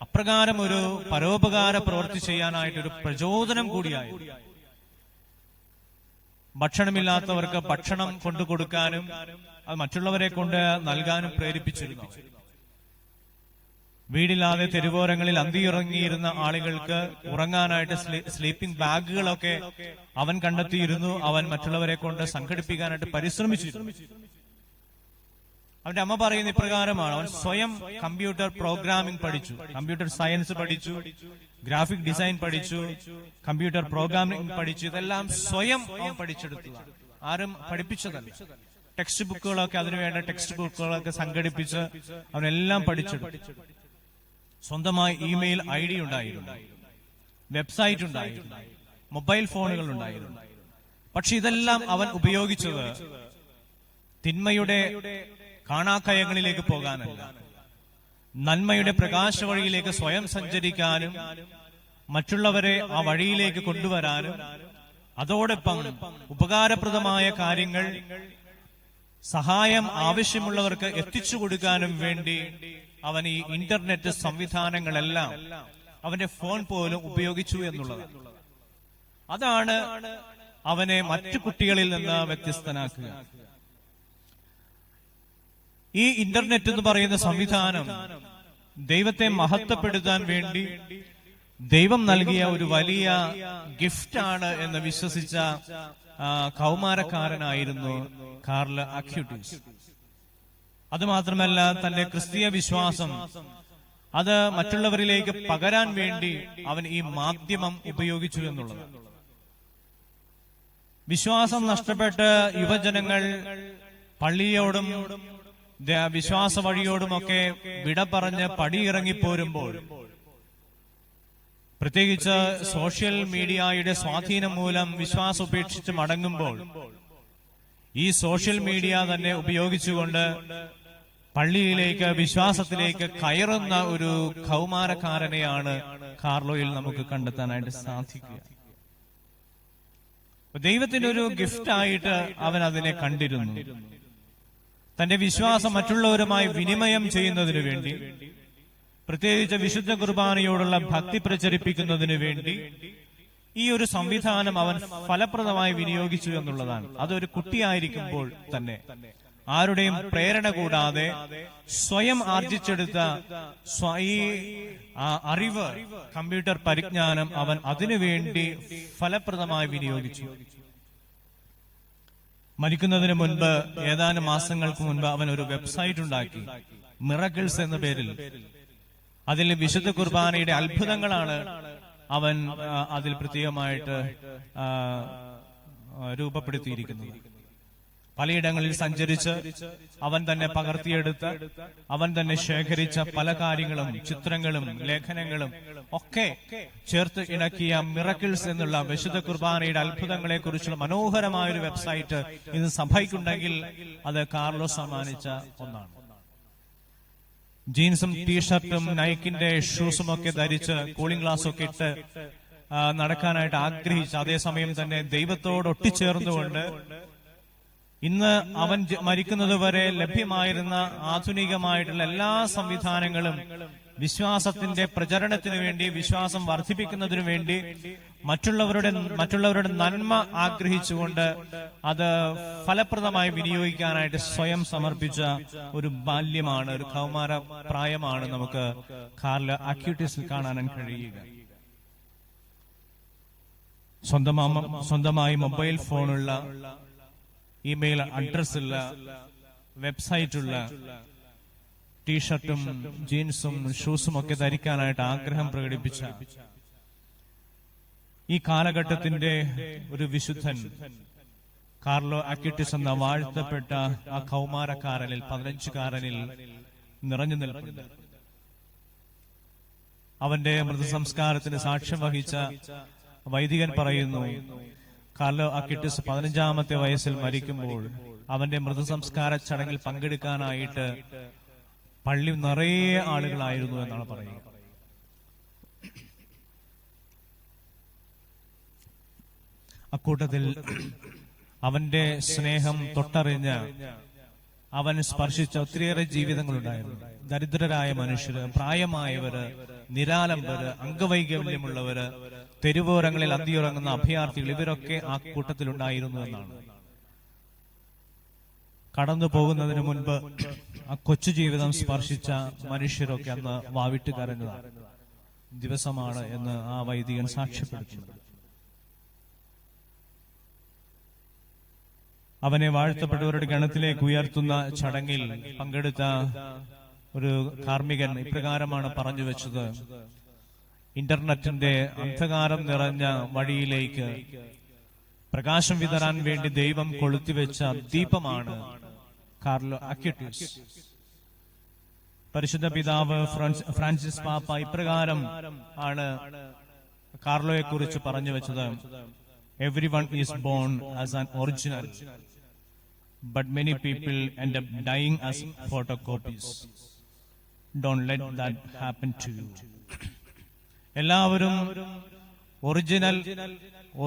അപ്രകാരം ഒരു പരോപകാര പ്രവൃത്തി ചെയ്യാനായിട്ടൊരു പ്രചോദനം കൂടിയായി. ഭക്ഷണമില്ലാത്തവർക്ക് ഭക്ഷണം കൊണ്ടു കൊടുക്കാനും അത് മറ്റുള്ളവരെ കൊണ്ട് നൽകാനും പ്രേരിപ്പിച്ചിരുന്നു. വീടില്ലാതെ തെരുവോരങ്ങളിൽ അന്തിയിറങ്ങിയിരുന്ന ആളുകൾക്ക് ഉറങ്ങാനായിട്ട് സ്ലീപ്പിംഗ് ബാഗുകളൊക്കെ അവൻ കണ്ടെത്തിയിരുന്നു. അവൻ മറ്റുള്ളവരെ കൊണ്ട് സംഘടിപ്പിക്കാനായിട്ട് പരിശ്രമിച്ചിരുന്നു. അവന്റെ അമ്മ പറയുന്ന ഇപ്രകാരമാണ്: അവൻ സ്വയം കമ്പ്യൂട്ടർ പ്രോഗ്രാമിംഗ് പഠിച്ചു, കമ്പ്യൂട്ടർ സയൻസ് പഠിച്ചു, ഗ്രാഫിക് ഡിസൈൻ പഠിച്ചു, കമ്പ്യൂട്ടർ പ്രോഗ്രാമിംഗ് പഠിച്ചു. ഇതെല്ലാം സ്വയം അവൻ പഠിച്ചെടുത്തതാണ്, ആരും പഠിപ്പിച്ചതല്ല. ടെക്സ്റ്റ് ബുക്കുകളൊക്കെ, അതിനുവേണ്ട ടെക്സ്റ്റ് ബുക്കുകളൊക്കെ സംഘടിപ്പിച്ച് അവനെല്ലാം പഠിച്ചെടുത്തു. സ്വന്തമായി ഇമെയിൽ ID ഉണ്ടായിരുന്നു. വെബ്സൈറ്റ് ഉണ്ടായിരുന്നു, മൊബൈൽ ഫോണുകൾ ഉണ്ടായിരുന്നു. പക്ഷെ ഇതെല്ലാം അവൻ ഉപയോഗിച്ചത് തിന്മയുടെ കാണാക്കയങ്ങളിലേക്ക് പോകാനല്ല, നന്മയുടെ പ്രകാശ വഴിയിലേക്ക് സ്വയം സഞ്ചരിക്കാനും മറ്റുള്ളവരെ ആ വഴിയിലേക്ക് കൊണ്ടുവരാനും അതോടൊപ്പം ഉപകാരപ്രദമായ കാര്യങ്ങൾ സഹായം ആവശ്യമുള്ളവർക്ക് എത്തിച്ചു കൊടുക്കാനും വേണ്ടി അവൻ ഈ ഇന്റർനെറ്റ് സംവിധാനങ്ങളെല്ലാം അവന്റെ ഫോൺ പോലും ഉപയോഗിച്ചു എന്നുള്ളതാണ്. അതാണ് അവനെ മറ്റു കുട്ടികളിൽ നിന്ന് വ്യത്യസ്തനാക്കുക. ഈ ഇന്റർനെറ്റ് എന്ന് പറയുന്ന സംവിധാനം ദൈവത്തെ മഹത്വപ്പെടുത്താൻ വേണ്ടി ദൈവം നൽകിയ ഒരു വലിയ ഗിഫ്റ്റാണ് എന്ന് വിശ്വസിച്ച കൗമാരക്കാരനായിരുന്നു കാർലോ അക്യൂട്ടീസ്. അതുമാത്രമല്ല, തന്റെ ക്രിസ്തീയ വിശ്വാസം അത് മറ്റുള്ളവരിലേക്ക് പകരാൻ വേണ്ടി അവൻ ഈ മാധ്യമം ഉപയോഗിച്ചു എന്നുള്ളത്. വിശ്വാസം നഷ്ടപ്പെട്ട് യുവജനങ്ങൾ പള്ളിയോടും വിശ്വാസ വഴിയോടുമൊക്കെ വിട പറഞ്ഞ് പടിയിറങ്ങിപ്പോരുമ്പോൾ, പ്രത്യേകിച്ച് സോഷ്യൽ മീഡിയയുടെ സ്വാധീനം മൂലം വിശ്വാസം ഉപേക്ഷിച്ച് മടങ്ങുമ്പോൾ, ഈ സോഷ്യൽ മീഡിയ തന്നെ ഉപയോഗിച്ചുകൊണ്ട് പള്ളിയിലേക്ക് വിശ്വാസത്തിലേക്ക് കയറുന്ന ഒരു കൗമാരക്കാരനെയാണ് കാർലോയിൽ നമുക്ക് കണ്ടെത്താനായിട്ട് സാധിക്കുക. ദൈവത്തിന്റെ ഒരു ഗിഫ്റ്റായിട്ട് അവൻ അതിനെ കണ്ടിരുന്നു. തന്റെ വിശ്വാസം മറ്റുള്ളവരുമായി വിനിമയം ചെയ്യുന്നതിനു വേണ്ടി, പ്രത്യേകിച്ച് വിശുദ്ധ കുർബാനയോടുള്ള ഭക്തി പ്രചരിപ്പിക്കുന്നതിനു വേണ്ടി ഈ ഒരു സംവിധാനം അവൻ ഫലപ്രദമായി വിനിയോഗിച്ചു എന്നുള്ളതാണ്. അതൊരു കുട്ടിയായിരിക്കുമ്പോൾ തന്നെ ആരുടെയും പ്രേരണ കൂടാതെ സ്വയം ആർജിച്ചെടുത്ത ഈ അറിവ്, കമ്പ്യൂട്ടർ പരിജ്ഞാനം അവൻ അതിനുവേണ്ടി ഫലപ്രദമായി വിനിയോഗിച്ചു. മരിക്കുന്നതിന് മുൻപ്, ഏതാനും മാസങ്ങൾക്ക് മുൻപ് അവൻ ഒരു വെബ്സൈറ്റ് ഉണ്ടാക്കി, മിറക്കിൾസ് എന്ന പേരിൽ. അതിൽ വിശുദ്ധ കുർബാനയുടെ അത്ഭുതങ്ങളാണ് അവൻ അതിൽ പ്രത്യേകമായിട്ട് രൂപപ്പെടുത്തിയിരിക്കുന്നത്. പലയിടങ്ങളിൽ സഞ്ചരിച്ച് അവൻ തന്നെ പകർത്തിയെടുത്ത് അവൻ തന്നെ ശേഖരിച്ച പല കാര്യങ്ങളും, ചിത്രങ്ങളും ലേഖനങ്ങളും ഒക്കെ ചേർത്ത് ഇണക്കിയ മിറക്കിൾസ് എന്നുള്ള വിശുദ്ധ കുർബാനയുടെ അത്ഭുതങ്ങളെ കുറിച്ചുള്ള മനോഹരമായ ഒരു വെബ്സൈറ്റ് ഇന്ന് സഭയ്ക്കുണ്ടെങ്കിൽ അത് കാർലോസ് സമ്മാനിച്ച ഒന്നാണ്. ജീൻസും ടീഷർട്ടും നൈക്കിന്റെ ഷൂസും ഒക്കെ ധരിച്ച് കൂളിംഗ് ഗ്ലാസ് ഒക്കെ ഇട്ട് നടക്കാനായിട്ട് ആഗ്രഹിച്ച്, അതേസമയം തന്നെ ദൈവത്തോട് ഒട്ടിച്ചേർന്നുകൊണ്ട് ഇന്ന് അവൻ മരിക്കുന്നത് വരെ ലഭ്യമായിരുന്ന ആധുനികമായിട്ടുള്ള എല്ലാ സംവിധാനങ്ങളും വിശ്വാസത്തിന്റെ പ്രചരണത്തിനു വേണ്ടി, വിശ്വാസം വർദ്ധിപ്പിക്കുന്നതിനു വേണ്ടി, മറ്റുള്ളവരുടെ നന്മ ആഗ്രഹിച്ചുകൊണ്ട് അത് ഫലപ്രദമായി വിനിയോഗിക്കാനായിട്ട് സ്വയം സമർപ്പിച്ച ഒരു ബാല്യമാണ്, ഒരു കൗമാര പ്രായമാണ് നമുക്ക് കാർലോ അക്യൂട്ടീസിൽ കാണാൻ കഴിയുക. സ്വന്തമായി മൊബൈൽ ഫോണുള്ള, ഇമെയിൽ അഡ്രസ്സുള്ള, വെബ്സൈറ്റുള്ള, ടീഷർട്ടും ജീൻസും ഷൂസും ഒക്കെ ധരിക്കാനായിട്ട് ആഗ്രഹം പ്രകടിപ്പിച്ച ഈ കാലഘട്ടത്തിന്റെ ഒരു വിശുദ്ധൻ കാർലോ അക്യൂട്ടീസ് എന്ന വാഴ്ത്തപ്പെട്ട ആ കൗമാരക്കാരനിൽ, 15-കാരനിൽ നിറഞ്ഞു നിൽപ്പുണ്ട്. അവന്റെ മൃതസംസ്കാരത്തിന് സാക്ഷ്യം വഹിച്ച വൈദികൻ പറയുന്നു, കാർലോ അക്യൂട്ടീസ് 15-ാമത്തെ വയസ്സിൽ മരിക്കുമ്പോൾ അവന്റെ മൃതസംസ്കാര ചടങ്ങിൽ പങ്കെടുക്കാനായിട്ട് പള്ളി നിറയെ ആളുകളായിരുന്നു എന്നാണ് പറയുക. അക്കൂട്ടത്തിൽ അവന്റെ സ്നേഹം തൊട്ടറിഞ്ഞ് അവൻ സ്പർശിച്ച ഒത്തിരിയേറെ ജീവിതങ്ങളുണ്ടായിരുന്നു. ദരിദ്രരായ മനുഷ്യര്, പ്രായമായവര്, നിരാലംബര്, അംഗവൈകല്യമുള്ളവര്, തെരുവോരങ്ങളിൽ അന്തിയുറങ്ങുന്ന അഭയാർത്ഥികൾ, ഇവരൊക്കെ ആ കൂട്ടത്തിലുണ്ടായിരുന്നു എന്നാണ്. കടന്നു പോകുന്നതിന് മുൻപ് ആ കൊച്ചു ജീവിതം സ്പർശിച്ച മനുഷ്യരൊക്കെ അന്ന് വാവിട്ട് കരഞ്ഞ ദിവസമാണ് എന്ന് ആ വൈദികൻ സാക്ഷ്യപ്പെടുത്തുന്നു. അവനെ വാഴ്ത്തപ്പെട്ടവരുടെ ഗണത്തിലേക്ക് ഉയർത്തുന്ന ചടങ്ങിൽ പങ്കെടുത്ത ഒരു കാർമ്മികൻ ഇപ്രകാരമാണ് പറഞ്ഞു വെച്ചത്: ഇന്റർനെറ്റിന്റെ അന്ധകാരം നിറഞ്ഞ വഴിയിലേക്ക് പ്രകാശം വിതറാൻ വേണ്ടി ദൈവം കൊളുത്തിവെച്ച ദീപമാണ് കാർലോ അക്യൂട്ടീസ്. പരിശുദ്ധ പിതാവ് ഫ്രാൻസിസ് പാപ്പ ഇപ്രകാരം ആണ് കാർലോയെ കുറിച്ച് പറഞ്ഞു വെച്ചത്, everyone is born as an original, but many people end up dying as photocopies. Don't let that happen to you. എല്ലാവരും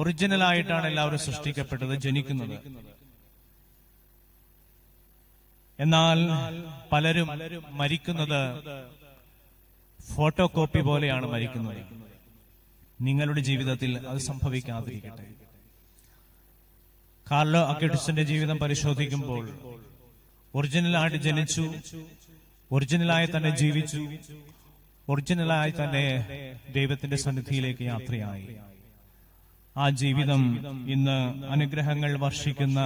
ഒറിജിനലായിട്ടാണ് എല്ലാവരും സൃഷ്ടിക്കപ്പെട്ടത്, ജനിക്കുന്നത്. എന്നാൽ പലരും മരിക്കുന്നത് ഫോട്ടോ കോപ്പി പോലെയാണ് മരിക്കുന്നത്. നിങ്ങളുടെ ജീവിതത്തിൽ അത് സംഭവിക്കാതിരിക്കട്ടെ. കാർലോ അക്യുട്ടസിന്റെ ജീവിതം പരിശോധിക്കുമ്പോൾ ഒറിജിനലായിട്ട് ജനിച്ചു, ഒറിജിനലായി തന്നെ ജീവിച്ചു, ഒറിജിനലായി തന്നെ ദൈവത്തിന്റെ സന്നിധിയിലേക്ക് യാത്രയായി. ആ ജീവിതം ഇന്ന് അനുഗ്രഹങ്ങൾ വർഷിക്കുന്ന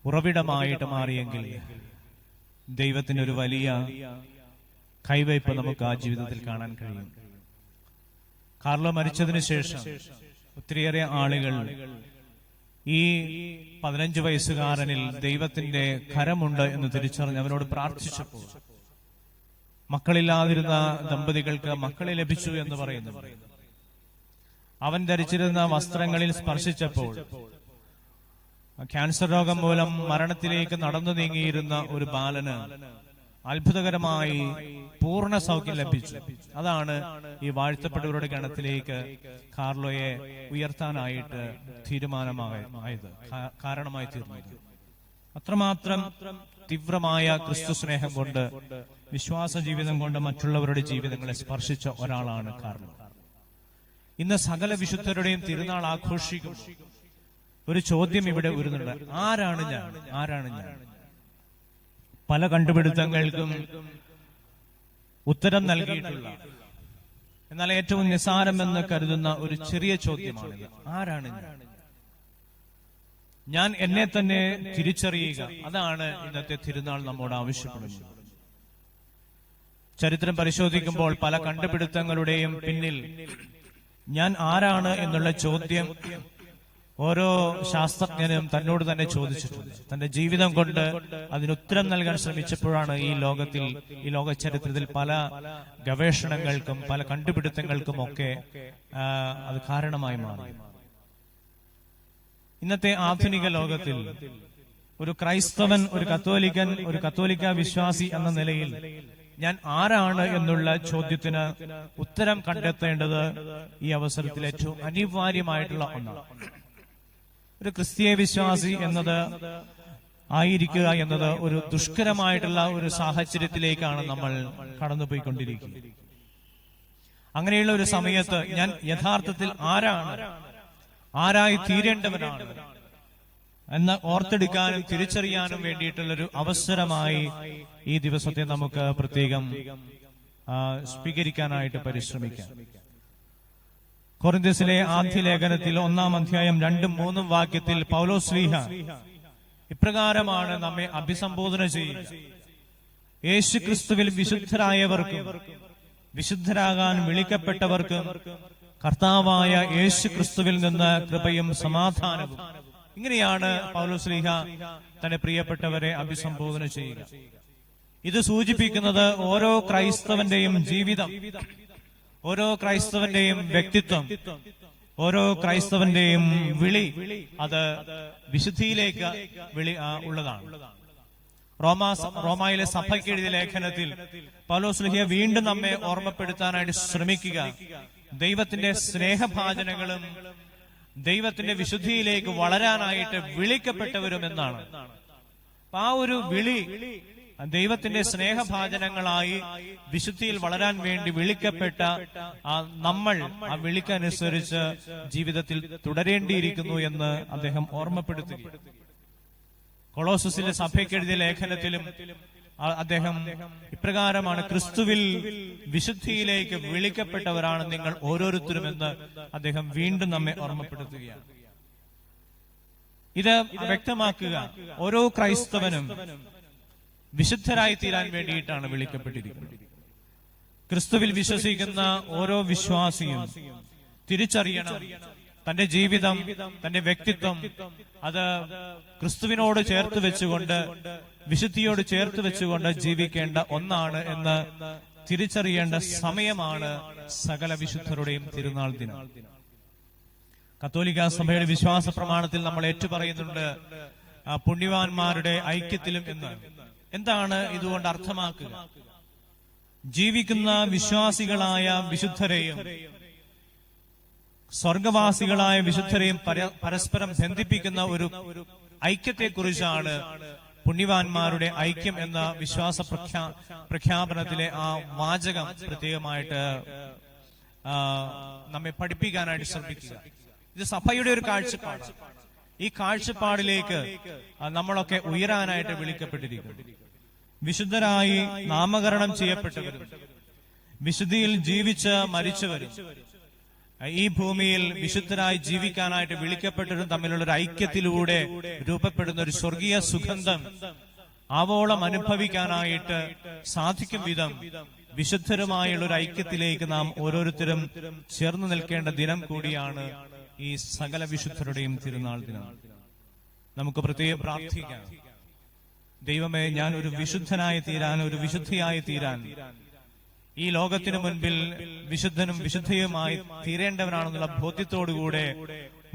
ഉറവിടമായിട്ട് മാറിയെങ്കിൽ ദൈവത്തിന്റെ ഒരു വലിയ കൈവയ്പ് നമുക്ക് ആ ജീവിതത്തിൽ കാണാൻ കഴിയും. കാർലോ മരിച്ചതിന് ശേഷം ഒത്തിരിയേറെ ആളുകൾ ഈ 15 വയസ്സുകാരനിൽ ദൈവത്തിന്റെ കരമുണ്ട് എന്ന് തിരിച്ചറിഞ്ഞ് അവനോട് പ്രാർത്ഥിച്ചപ്പോൾ മക്കളില്ലാതിരുന്ന ദമ്പതികൾക്ക് മക്കളെ ലഭിച്ചു എന്ന് പറയുന്നു. അവൻ ധരിച്ചിരുന്ന വസ്ത്രങ്ങളിൽ സ്പർശിച്ചപ്പോൾ ക്യാൻസർ രോഗം മൂലം മരണത്തിലേക്ക് നടന്നു നീങ്ങിയിരുന്ന ഒരു ബാലന് അത്ഭുതകരമായി പൂർണ്ണ സൗഖ്യം ലഭിച്ചു. അതാണ് ഈ വാഴ്ത്തപ്പെട്ടവരുടെ ഗണത്തിലേക്ക് കാർലോയെ ഉയർത്താനായിട്ട് തീരുമാനമായത്, കാരണമായി തീർന്നത്. അത്രമാത്രം തീവ്രമായ ക്രിസ്തു സ്നേഹം കൊണ്ട്, വിശ്വാസ ജീവിതം കൊണ്ട് മറ്റുള്ളവരുടെ ജീവിതങ്ങളെ സ്പർശിച്ച ഒരാളാണ് കാർലോ. ഇന്ന് സകല വിശുദ്ധരുടെയും തിരുനാൾ ആഘോഷിക്കും. ഒരു ചോദ്യം ഇവിടെ വരുന്നുണ്ട്, ആരാണ് ഞാൻ? പല കണ്ടുപിടുത്തങ്ങൾക്കും ഉത്തരം നൽകിയിട്ടുള്ള, എന്നാൽ ഏറ്റവും നിസ്സാരമെന്ന് കരുതുന്ന ഒരു ചെറിയ ചോദ്യമാണിത്. ആരാണ് ഞാൻ? എന്നെ തന്നെ തിരിച്ചറിയുക. അതാണ് ഇന്നത്തെ തിരുനാൾ നമ്മോട് ആവശ്യപ്പെടുന്നത്. ചരിത്രം പരിശോധിക്കുമ്പോൾ പല കണ്ടുപിടുത്തങ്ങളുടെയും പിന്നിൽ ഞാൻ ആരാണ് എന്നുള്ള ചോദ്യം ഓരോ ശാസ്ത്രജ്ഞനും തന്നോട് തന്നെ ചോദിച്ചിട്ടുണ്ട്. തന്റെ ജീവിതം കൊണ്ട് അതിനുത്തരം നൽകാൻ ശ്രമിച്ചപ്പോഴാണ് ഈ ലോക ചരിത്രത്തിൽ പല ഗവേഷണങ്ങൾക്കും പല കണ്ടുപിടുത്തങ്ങൾക്കും ഒക്കെ അത് കാരണമായി മാറി. ഇന്നത്തെ ആധുനിക ലോകത്തിൽ ഒരു ക്രൈസ്തവൻ, ഒരു കത്തോലിക്ക വിശ്വാസി എന്ന നിലയിൽ ഞാൻ ആരാണ് എന്നുള്ള ചോദ്യത്തിന് ഉത്തരം കണ്ടെത്തേണ്ടത് ഈ അവസരത്തിൽ ഏറ്റവും അനിവാര്യമായിട്ടുള്ള ഒന്നാണ്. ഒരു ക്രിസ്തീയ വിശ്വാസി ആയിരിക്കുക എന്നത് ഒരു ദുഷ്കരമായിട്ടുള്ള ഒരു സാഹചര്യത്തിലേക്കാണ് നമ്മൾ കടന്നുപോയിക്കൊണ്ടിരിക്കുന്നത്. അങ്ങനെയുള്ള ഒരു സമയത്ത് ഞാൻ യഥാർത്ഥത്തിൽ ആരായി തീരേണ്ടവനാണ് എന്ന് ഓർത്തെടുക്കാനും തിരിച്ചറിയാനും വേണ്ടിയിട്ടുള്ളൊരു അവസരമായി ഈ ദിവസത്തെ നമുക്ക് പ്രത്യേകം സ്വീകരിക്കാനായിട്ട് പരിശ്രമിക്കാം. കൊരിന്ത്യസിലെ ആദ്യ ലേഖനത്തിൽ 1-ാം അധ്യായം 2-3 വാക്യത്തിൽ പൗലോസ്ലീഹ ഇപ്രകാരമാണ് നമ്മെ അഭിസംബോധന ചെയ്യുക: യേശുക്രിസ്തുവിൽ വിശുദ്ധരായവർക്കും വിശുദ്ധരാകാൻ വിളിക്കപ്പെട്ടവർക്കും കർത്താവായ യേശുക്രിസ്തുവിൽ നിന്ന് കൃപയും സമാധാനവും. ഇങ്ങനെയാണ് പൗലോസ്ലീഹ തന്റെ പ്രിയപ്പെട്ടവരെ അഭിസംബോധന ചെയ്യുക. ഇത് സൂചിപ്പിക്കുന്നത് ഓരോ ക്രൈസ്തവന്റെയും ജീവിതം, ഓരോ ക്രൈസ്തവന്റെയും വ്യക്തിത്വം, ഓരോ ക്രൈസ്തവന്റെയും വിളി അത് വിശുദ്ധിയിലേക്ക് ഉള്ളതാണ്. റോമായിലെ സഭയ്ക്ക് എഴുതിയ ലേഖനത്തിൽ പൗലോസ്ലീഹ വീണ്ടും നമ്മെ ഓർമ്മപ്പെടുത്താനായിട്ട് ശ്രമിക്കുക ദൈവത്തിന്റെ സ്നേഹഭാജനങ്ങളും ദൈവത്തിന്റെ വിശുദ്ധിയിലേക്ക് വളരാനായിട്ട് വിളിക്കപ്പെട്ടവരും എന്നാണ്. ആ ഒരു വിളി ദൈവത്തിന്റെ സ്നേഹഭാജനങ്ങളായി വിശുദ്ധിയിൽ വളരാൻ വേണ്ടി വിളിക്കപ്പെട്ട നമ്മൾ ആ വിളിക്കനുസരിച്ച് ജീവിതത്തിൽ തുടരേണ്ടിയിരിക്കുന്നു എന്ന് അദ്ദേഹം ഓർമ്മപ്പെടുത്തുക. കൊളോസസിലെ സഭയ്ക്ക് എഴുതിയ ലേഖനത്തിലും അദ്ദേഹം ഇപ്രകാരമാണ്: ക്രിസ്തുവിൽ വിശുദ്ധിയിലേക്ക് വിളിക്കപ്പെട്ടവരാണ് നിങ്ങൾ ഓരോരുത്തരുമെന്ന് അദ്ദേഹം വീണ്ടും നമ്മെ ഓർമ്മപ്പെടുത്തുകയാണ്. ഇത് വ്യക്തമാക്കുക ഓരോ ക്രൈസ്തവനും വിശുദ്ധരായി തീരാൻ വേണ്ടിയിട്ടാണ് വിളിക്കപ്പെട്ടിരിക്കുന്നത്. ക്രിസ്തുവിൽ വിശ്വസിക്കുന്ന ഓരോ വിശ്വാസിയും തിരിച്ചറിയണം തന്റെ ജീവിതം, തന്റെ വ്യക്തിത്വം അത് ക്രിസ്തുവിനോട് ചേർത്ത് വെച്ചുകൊണ്ട്, വിശുദ്ധിയോട് ചേർത്ത് വെച്ചുകൊണ്ട് ജീവിക്കേണ്ട ഒന്നാണ് എന്ന് തിരിച്ചറിയേണ്ട സമയമാണ് സകല വിശുദ്ധരുടെയും തിരുനാൾ ദിനം. കത്തോലിക്ക സഭയുടെ വിശ്വാസ പ്രമാണത്തിൽ നമ്മൾ ഏറ്റുപറയുന്നുണ്ട് പുണ്യവാന്മാരുടെ ഐക്യത്തിലും എന്ന്. എന്താണ് ഇതുകൊണ്ട് അർത്ഥമാക്കുക? ജീവിക്കുന്ന വിശ്വാസികളായ വിശുദ്ധരെയും സ്വർഗവാസികളായ വിശുദ്ധരെയും പരസ്പരം ബന്ധിപ്പിക്കുന്ന ഒരു ഐക്യത്തെക്കുറിച്ചാണ് പുണ്യവാന്മാരുടെ ഐക്യം എന്ന വിശ്വാസ പ്രഖ്യാപനത്തിലെ ആ വാചകം പ്രത്യേകമായിട്ട് നമ്മെ പഠിപ്പിക്കാനായിട്ട് ശ്രമിക്കുക. ഇത് സഭയുടെ ഒരു കാഴ്ചപ്പാടാണ്. ഈ കാഴ്ചപ്പാടിലേക്ക് നമ്മളൊക്കെ ഉയരാനായിട്ട് വിളിക്കപ്പെട്ടിരിക്കുന്നു. വിശുദ്ധരായി നാമകരണം ചെയ്യപ്പെട്ടവരും വിശുദ്ധിയിൽ ജീവിച്ച് മരിച്ചവരും ഈ ഭൂമിയിൽ വിശുദ്ധരായി ജീവിക്കാനായിട്ട് വിളിക്കപ്പെട്ടവരും തമ്മിലുള്ള ഒരു ഐക്യത്തിലൂടെ രൂപപ്പെടുന്ന ഒരു സ്വർഗീയ സുഗന്ധം ആവോളം അനുഭവിക്കാനായിട്ട് സാധിക്കും വിധം വിശുദ്ധരുമായുള്ള ഒരു ഐക്യത്തിലേക്ക് നാം ഓരോരുത്തരും ചേർന്ന് നിൽക്കേണ്ട ദിനം കൂടിയാണ് ഈ സകല വിശുദ്ധരുടെയും തിരുനാൾ ദിനം. നമുക്ക് പ്രത്യേകം പ്രാർത്ഥിക്കാം. ദൈവമേ, ഞാൻ ഒരു വിശുദ്ധനായി തീരാൻ, ഒരു വിശുദ്ധിയായി തീരാൻ, ഈ ലോകത്തിനു മുൻപിൽ വിശുദ്ധനും വിശുദ്ധയുമായി തീരേണ്ടവനാണെന്നുള്ള ബോധ്യത്തോടുകൂടെ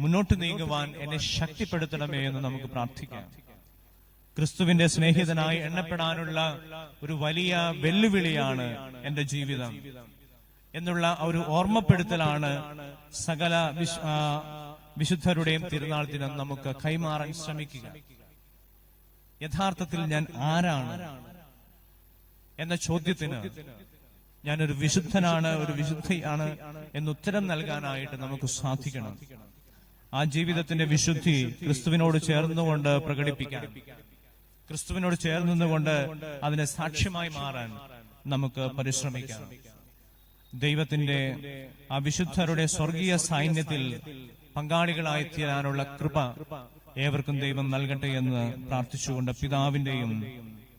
മുന്നോട്ട് നീങ്ങുവാൻ എന്നെ ശക്തിപ്പെടുത്തണമേ എന്ന് നമുക്ക് പ്രാർത്ഥിക്കാം. ക്രിസ്തുവിന്റെ സ്നേഹിതനായി എണ്ണപ്പെടാനുള്ള ഒരു വലിയ വെല്ലുവിളിയാണ് എന്റെ ജീവിതം എന്നുള്ള ഒരു ഓർമ്മപ്പെടുത്തലാണ് സകല വിശുദ്ധരുടെയും തിരുനാൾ ദിനം നമുക്ക് കൈമാറാൻ ശ്രമിക്കുക. യഥാർത്ഥത്തിൽ ഞാൻ ആരാണ് എന്ന ചോദ്യത്തിന് ഞാനൊരു വിശുദ്ധനാണ്, ഒരു വിശുദ്ധിയാണ് എന്നുത്തരം നൽകാനായിട്ട് നമുക്ക് സാധിക്കണം. ആ ജീവിതത്തിന്റെ വിശുദ്ധി ക്രിസ്തുവിനോട് ചേർന്നുകൊണ്ട് പ്രകടിപ്പിക്കാൻ, ക്രിസ്തുവിനോട് ചേർന്നുകൊണ്ട് അതിനെ സാക്ഷ്യമായി മാറാൻ നമുക്ക് പരിശ്രമിക്കാം. ദൈവത്തിന്റെ ആ വിശുദ്ധരുടെ സ്വർഗീയ സൈന്യത്തിൽ പങ്കാളികളായി തീരാനുള്ള കൃപ ഏവർക്കും ദൈവം നൽകട്ടെ എന്ന് പ്രാർത്ഥിച്ചുകൊണ്ട് പിതാവിന്റെയും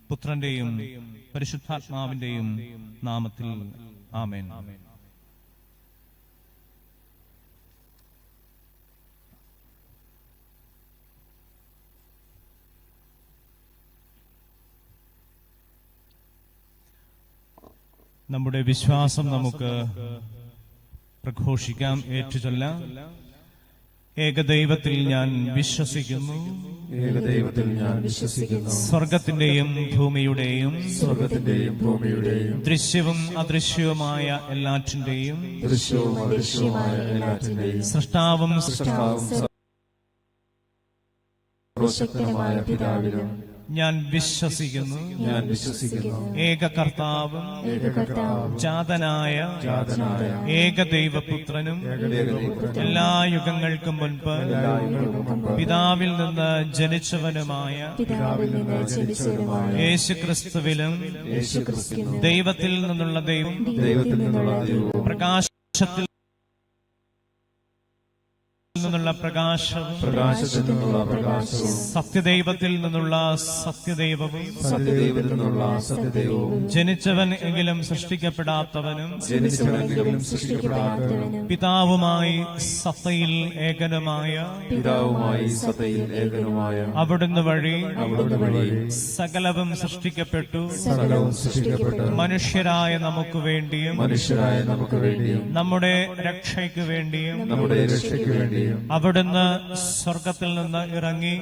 പുത്രന്റെയും പരിശുദ്ധാത്മാവിന്റെയും നാമത്തിൽ ആമേൻ. നമ്മുടെ വിശ്വാസം നമുക്ക് പ്രഘോഷിക്കാം, ഏറ്റുചൊല്ലാം. ഏകദൈവത്തിൽ ഞാൻ വിശ്വസിക്കുന്നു, ഏകദൈവത്തിൽ ഞാൻ വിശ്വസിക്കുന്നു. സ്വർഗത്തിന്റെയും ഭൂമിയുടെയും ദൃശ്യവും അദൃശ്യവുമായ എല്ലാറ്റിന്റെയും സൃഷ്ടാവും സർവശക്തനായ പിതാവിലും ഞാൻ വിശ്വസിക്കുന്നു. ഏക കർത്താവും ജാതനായ ഏകദൈവപുത്രനും എല്ലാ യുഗങ്ങൾക്കും മുൻപ് പിതാവിൽ നിന്ന് ജനിച്ചവനുമായ യേശുക്രിസ്തുവിലും ദൈവത്തിൽ നിന്നുള്ള ദൈവം, പ്രകാശത്തിൽ നിന്നുള്ള പ്രകാശവും സത്യദൈവത്തിൽ നിന്നുള്ള സത്യദൈവവും ജനിച്ചവൻ എങ്കിലും സൃഷ്ടിക്കപ്പെടാത്തവനും പിതാവുമായി സത്തയിൽ ഏകനുമായ അവിടുന്ന് വഴി സകലവും സൃഷ്ടിക്കപ്പെട്ടു. മനുഷ്യരായ നമുക്ക് വേണ്ടിയും നമ്മുടെ രക്ഷയ്ക്ക് വേണ്ടിയും അവിടുന്ന് സ്വർഗത്തിൽ നിന്ന് ഇറങ്ങി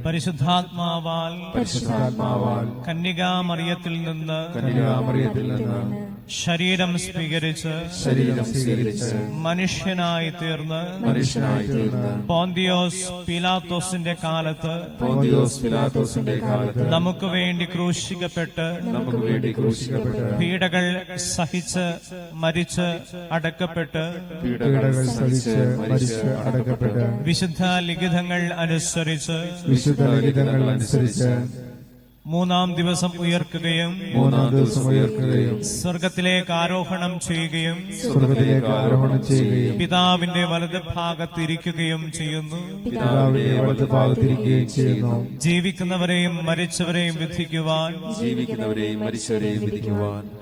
പരിശുദ്ധാത്മാവാൽ കന്യകാമറിയത്തിൽ നിന്ന് ശരീരം സ്വീകരിച്ച് മനുഷ്യനായി തീർന്ന് പോന്തിയോസ് പീലാത്തോസിന്റെ കാലത്ത് നമുക്ക് വേണ്ടി ക്രൂശിക്കപ്പെട്ട് പീഡകൾ സഹിച്ച് മരിച്ച് അടക്കപ്പെട്ട് വിശുദ്ധ ലിഖിതങ്ങൾ അനുസരിച്ച് മൂന്നാം ദിവസം ഉയർക്കുകയും സ്വർഗത്തിലേക്ക് ആരോഹണം ചെയ്യുകയും പിതാവിന്റെ വലത് ഭാഗത്തിരിക്കുകയും ചെയ്യുന്നു. ജീവിക്കുന്നവരെയും മരിച്ചവരെയും വിധിക്കുവാൻ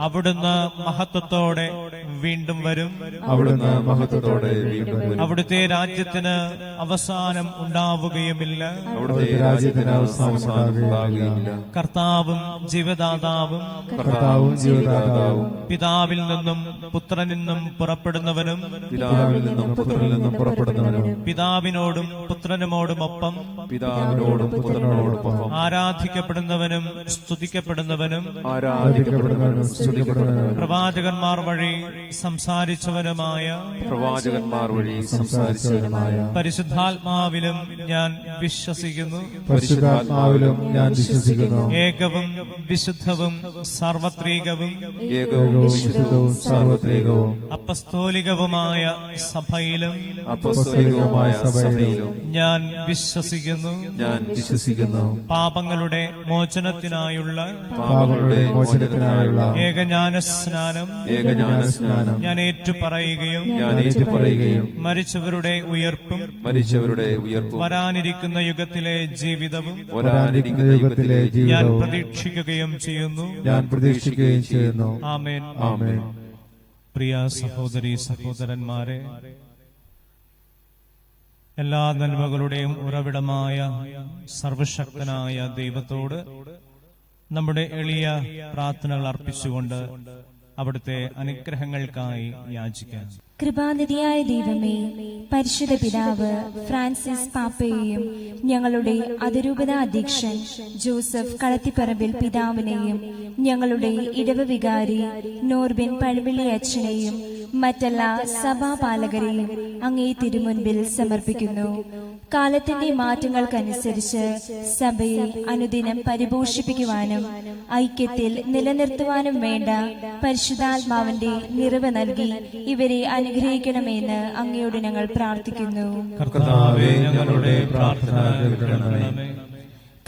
അവിടുന്ന് മഹത്വത്തോടെ വീണ്ടും വരും. അവിടുത്തെ രാജ്യത്തിന് അവസാനം ഉണ്ടാവുകയുമില്ല. കർത്താവും ജീവദാതാവും കർത്താവും ജീവദാതാവും പിതാവിൽ നിന്നും പുത്രനിൽ നിന്നും പുറപ്പെടുന്നവനും പിതാവിൽ നിന്നും പുത്രനിൽ നിന്നും പുറപ്പെടുന്നവനും പിതാവിനോടും പുത്രനുമോടുമൊപ്പം പിതാവിനോടും പുത്രനോടൊപ്പം ആരാധിക്കപ്പെടുന്നവനും സ്തുതിക്കപ്പെടുന്നവനും ആരാധിക്കപ്പെടുന്നവനും സ്തുതിക്കപ്പെടുന്നവനും പ്രവാചകന്മാർ വഴി സംസാരിച്ചവനുമായ പരിശുദ്ധാത്മാവിലും ഞാൻ വിശ്വസിക്കുന്നു. പരിശുദ്ധാത്മാവിലും ഞാൻ വിശ്വസിക്കുന്നു. ഏകവും വിശുദ്ധവും സാർവത്രികവും സാർവത്രികവും അപ്പസ്തോലികവുമായ സഭയിലും ഞാൻ വിശ്വസിക്കുന്നു. പാപങ്ങളുടെ മോചനത്തിനായുള്ള ഏകജ്ഞാനസ്നാനം ഞാൻ ഏറ്റുപറയുകയും മരിച്ചവരുടെ ഉയർപ്പും വരാനിരിക്കുന്ന യുഗത്തിലെ ജീവിതവും ഞാൻ പ്രതീക്ഷിക്കുകയും ചെയ്യുന്നു. ആമേൻ. പ്രിയ സഹോദരീ സഹോദരന്മാരെ, എല്ലാ നന്മകളുടെയും ഉറവിടമായ സർവശക്തനായ ദൈവത്തോട് നമ്മുടെ എളിയ പ്രാർത്ഥനകൾ അർപ്പിച്ചുകൊണ്ട് അവിടുത്തെ അനുഗ്രഹങ്ങൾക്കായി യാചിക്കാം. കൃപാനിധിയായ ദൈവമേ, പരിശുദ്ധ പിതാവ് ഫ്രാൻസിസ് പാപ്പയെയും ഞങ്ങളുടെ അതിരൂപത അധ്യക്ഷൻ ജോസഫ് കളത്തിപ്പറമ്പിൽ പിതാവിനെയും ഞങ്ങളുടെ ഇടവ വികാരി നോർബിൻ പഴവിള്ളി അച്ഛനെയും മറ്റെല്ലാ സഭാപാലകരെയും അങ്ങേ തിരുമുൻപിൽ സമർപ്പിക്കുന്നു. കാലത്തിന്റെ മാറ്റങ്ങൾക്കനുസരിച്ച് സഭയെ അനുദിനം പരിപോഷിപ്പിക്കുവാനും ഐക്യത്തിൽ നിലനിർത്തുവാനും വേണ്ട പരിശുദ്ധാത്മാവിന്റെ നിറവ് നൽകി ഇവരെ അനുഗ്രഹിക്കണമെന്ന് അങ്ങയോട് ഞങ്ങൾ പ്രാർത്ഥിക്കുന്നു. കർത്താവേ, ഞങ്ങളുടെ പ്രാർത്ഥന കേൾക്കണമേ.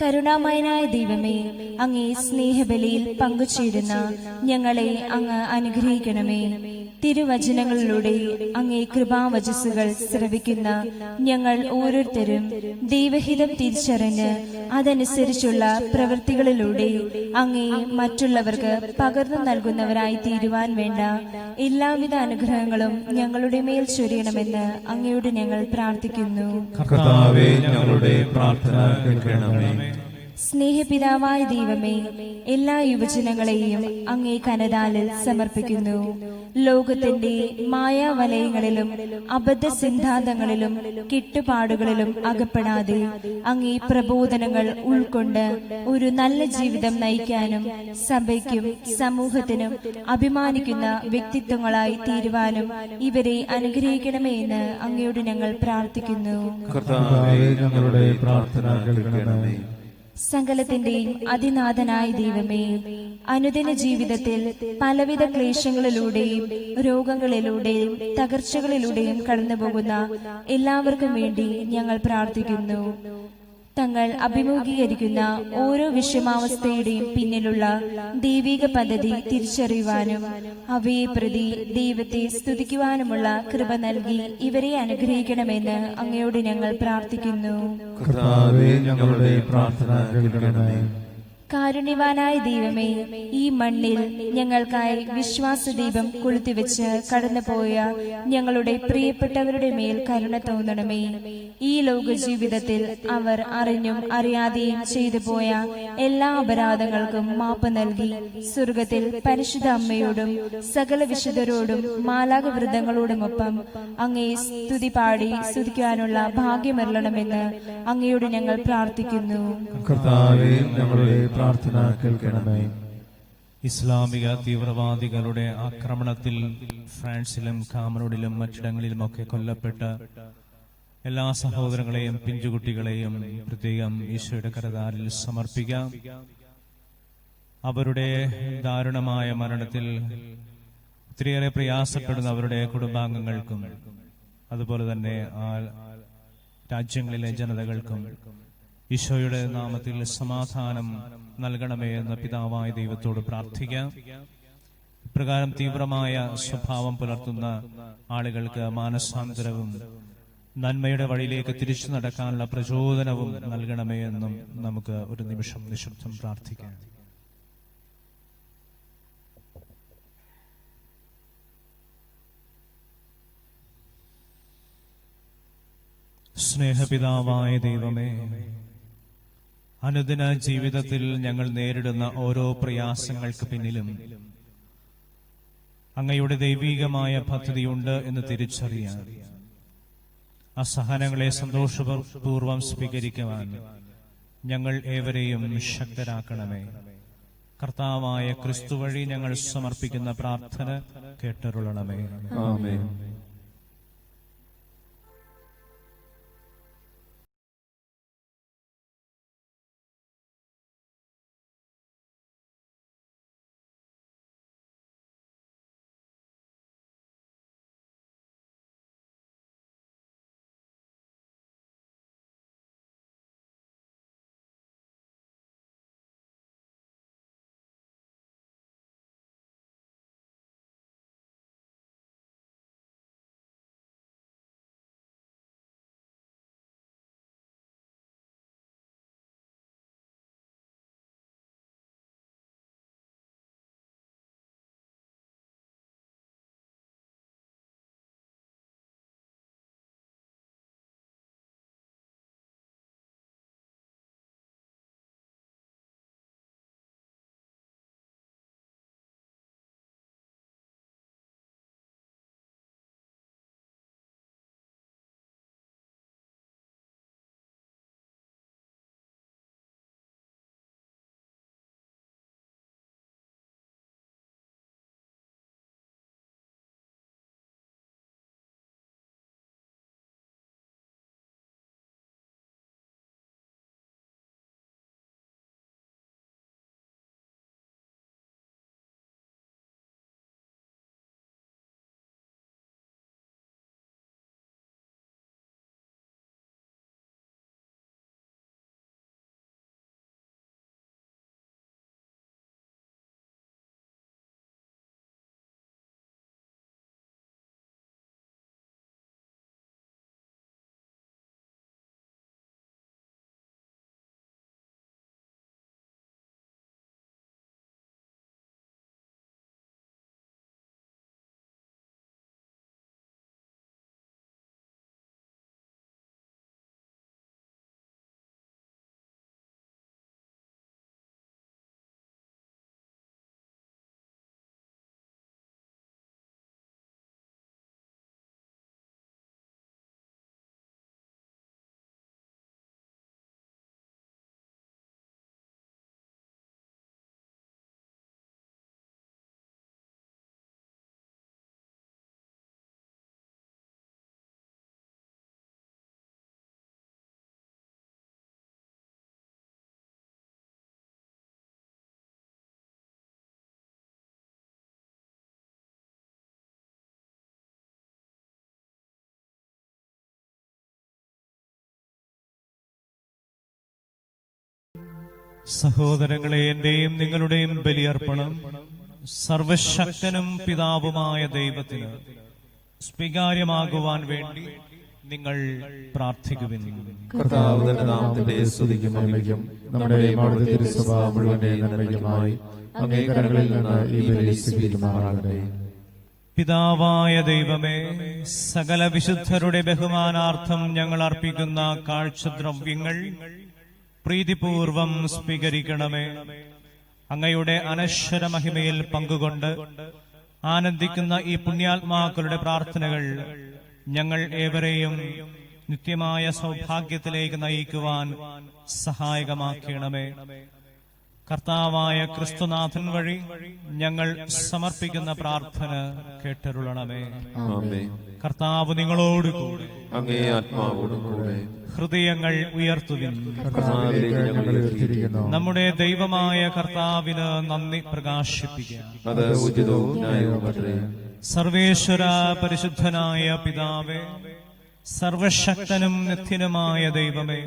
കരുണാമയനായ ദൈവമേ, അങ്ങേ സ്നേഹബലിയിൽ പങ്കുചേരുന്ന ഞങ്ങളെ അങ്ങ് അനുഗ്രഹിക്കണമേ. തിരുവചനങ്ങളിലൂടെ അങ്ങേ കൃപാവചസ്സുകൾ ശ്രവിക്കുന്ന ഞങ്ങൾ ഓരോരുത്തരും ദൈവഹിതം തിരിച്ചറിഞ്ഞ് അതനുസരിച്ചുള്ള പ്രവൃത്തികളിലൂടെ അങ്ങേ മറ്റുള്ളവർക്ക് പകർന്നു നൽകുന്നവരായി തീരുവാൻ വേണ്ട എല്ലാവിധ അനുഗ്രഹങ്ങളും ഞങ്ങളുടെ മേൽ ചൊരിയണമെന്ന് അങ്ങയോട് ഞങ്ങൾ പ്രാർത്ഥിക്കുന്നു. കർത്താവേ, ഞങ്ങളുടെ പ്രാർത്ഥന കേൾക്കണമേ. സ്നേഹപിതാവായ ദൈവമേ, എല്ലാ യുവജനങ്ങളെയും അങ്ങേ കനതാലിൽ സമർപ്പിക്കുന്നു. ലോകത്തിന്റെ മായാവലയങ്ങളിലും അബദ്ധ സിദ്ധാന്തങ്ങളിലും കെട്ടുപാടുകളിലും അകപ്പെടാതെ അങ്ങേ പ്രബോധനങ്ങൾ ഉൾക്കൊണ്ട് ഒരു നല്ല ജീവിതം നയിക്കാനും സഭയ്ക്കും സമൂഹത്തിനും അഭിമാനിക്കുന്ന വ്യക്തിത്വങ്ങളായി തീരുവാനും ഇവരെ അനുഗ്രഹിക്കണമേ എന്ന് അങ്ങയോട് ഞങ്ങൾ പ്രാർത്ഥിക്കുന്നു. കർത്താവേ, ഞങ്ങളുടെ പ്രാർത്ഥന കേൾക്കണമേ. സകലത്തിന്റെയും അതിനാഥനായ ദൈവമേ, അനുദിന ജീവിതത്തിൽ പലവിധ ക്ലേശങ്ങളിലൂടെയും രോഗങ്ങളിലൂടെയും തകർച്ചകളിലൂടെയും കടന്നുപോകുന്ന എല്ലാവർക്കും വേണ്ടി ഞങ്ങൾ പ്രാർത്ഥിക്കുന്നു. തങ്ങൾ അഭിമുഖീകരിക്കുന്ന ഓരോ വിഷമാവസ്ഥയുടെയും പിന്നിലുള്ള ദൈവിക പദ്ധതി തിരിച്ചറിയുവാനും അവയെ പ്രതി ദൈവത്തെ സ്തുതിക്കുവാനുമുള്ള കൃപ നൽകി ഇവരെ അനുഗ്രഹിക്കണമെന്ന് അങ്ങയോട് ഞങ്ങൾ പ്രാർത്ഥിക്കുന്നു. കർത്താവേ, ഞങ്ങളുടെ പ്രാർത്ഥന കേൾക്കണമേ. കാരുണ്യവാനായ ദൈവമേ, ഈ മണ്ണിൽ ഞങ്ങൾക്കായി വിശ്വാസദീപം കൊളുത്തിവെച്ച് കടന്നുപോയ ഞങ്ങളുടെ പ്രിയപ്പെട്ടവരുടെ മേൽ കരുണ തോന്നണമേ. ഈ ലോക ജീവിതത്തിൽ അവർ അറിഞ്ഞും അറിയാതെയും ചെയ്തു പോയ എല്ലാ അപരാധങ്ങൾക്കും മാപ്പ് നൽകി സ്വർഗത്തിൽ പരിശുദ്ധ അമ്മയോടും സകല വിശുദ്ധരോടും മാലാഖവൃന്ദങ്ങളോടുമൊപ്പം അങ്ങേ സ്തുതി പാടി സ്തുതിക്കാനുള്ള ഭാഗ്യമരുളണമെന്ന് അങ്ങയോട് ഞങ്ങൾ പ്രാർത്ഥിക്കുന്നു. കർത്താവേ, ഞങ്ങളുടെ പ്രാർത്ഥന കേൾക്കണമേ. ഇസ്ലാമിക തീവ്രവാദികളുടെ ആക്രമണത്തിൽ ഫ്രാൻസിലും കാമറൂണിലും മറ്റിടങ്ങളിലുമൊക്കെ കൊല്ലപ്പെട്ട എല്ലാ സഹോദരങ്ങളെയും പിഞ്ചുകുട്ടികളെയും പ്രത്യേകം ഈശോയുടെ കരതാരിൽ സമർപ്പിക്കാം. അവരുടെ ദാരുണമായ മരണത്തിൽ ഒത്തിരിയേറെ പ്രയാസപ്പെടുന്ന അവരുടെ കുടുംബാംഗങ്ങൾക്കും അതുപോലെ തന്നെ ആ രാജ്യങ്ങളിലെ ജനതകൾക്കും ഈശോയുടെ നാമത്തിൽ സമാധാനം നൽകണമേ എന്ന പിതാവായ ദൈവത്തോട് പ്രാർത്ഥിക്കാം. ഇപ്രകാരം തീവ്രമായ സ്വഭാവം പുലർത്തുന്ന ആളുകൾക്ക് മാനസാന്തരവും നന്മയുടെ വഴിയിലേക്ക് തിരിച്ചു നടക്കാനുള്ള പ്രചോദനവും നൽകണമേ എന്നും നമുക്ക് ഒരു നിമിഷം നിശബ്ദം പ്രാർത്ഥിക്കാം. സ്നേഹപിതാവായ ദൈവമേ, അനുദിന ജീവിതത്തിൽ ഞങ്ങൾ നേരിടുന്ന ഓരോ പ്രയാസങ്ങൾക്ക് പിന്നിലും അങ്ങയുടെ ദൈവീകമായ പദ്ധതിയുണ്ട് എന്ന് തിരിച്ചറിയാൻ, അസഹനങ്ങളെ സന്തോഷപൂർവം സ്വീകരിക്കുവാൻ ഞങ്ങൾ ഏവരെയും ശക്തരാക്കണമേ. കർത്താവായ ക്രിസ്തു വഴി ഞങ്ങൾ സമർപ്പിക്കുന്ന പ്രാർത്ഥന കേട്ടരുളണമേ. ആമേൻ. സഹോദരങ്ങളെ, എന്റെയും നിങ്ങളുടെയും ബലിയർപ്പണം സർവശക്തനും പിതാവുമായ ദൈവത്തിന് സ്വീകാര്യമാകുവാൻ വേണ്ടി നിങ്ങൾ പ്രാർത്ഥിക്കുവിൻ. കർത്താവ് തന്റെ നാമത്തിന്റെ സ്തുതിക്കും മഹിമയ്ക്കും നമ്മുടെ അവിടുത്തെ തിരുസഭ മുഴുവന്റെ നന്മയ്ക്കുമായി അങ്ങേ കരങ്ങളിൽ നിന്ന് ഈ ബലി സ്വീകരിക്കുമാറാകട്ടെ. പിതാവായ ദൈവമേ, സകല വിശുദ്ധരുടെ ബഹുമാനാർത്ഥം ഞങ്ങൾ അർപ്പിക്കുന്ന കാഴ്ചദ്രവ്യങ്ങൾ പ്രീതിപൂർവം സ്വീകരിക്കണമേ. അങ്ങയുടെ അനശ്വര മഹിമയിൽ പങ്കുകൊണ്ട് ആനന്ദിക്കുന്ന ഈ പുണ്യാത്മാക്കളുടെ പ്രാർത്ഥനകൾ ഞങ്ങൾ ഏവരെയും നിത്യമായ സൗഭാഗ്യത്തിലേക്ക് നയിക്കുവാൻ സഹായകമാക്കണമേ. കർത്താവായ ക്രിസ്തുനാഥൻ വഴി ഞങ്ങൾ സമർപ്പിക്കുന്ന പ്രാർത്ഥന കേട്ടരുളണമേ. ആമേൻ. കർത്താവ് നിങ്ങളോടുകൂടെ, അങ്ങേ ആത്മാവോടും കൂടെ. ഹൃദയങ്ങൾ ഉയർത്തുവിൻ. കർത്താവിലേക്ക് ഞങ്ങൾ ഉയർത്തിയിരിക്കുന്നു. നമ്മുടെ ദൈവമായ കർത്താവിന് നന്ദി പ്രകാശിപ്പിക്കാം. അത് ഉചിതവും ന്യായവുമത്രേ. സർവേശ്വര പരിശുദ്ധനായ പിതാവേ, സർവശക്തനും നിത്യനുമായ ദൈവമേ,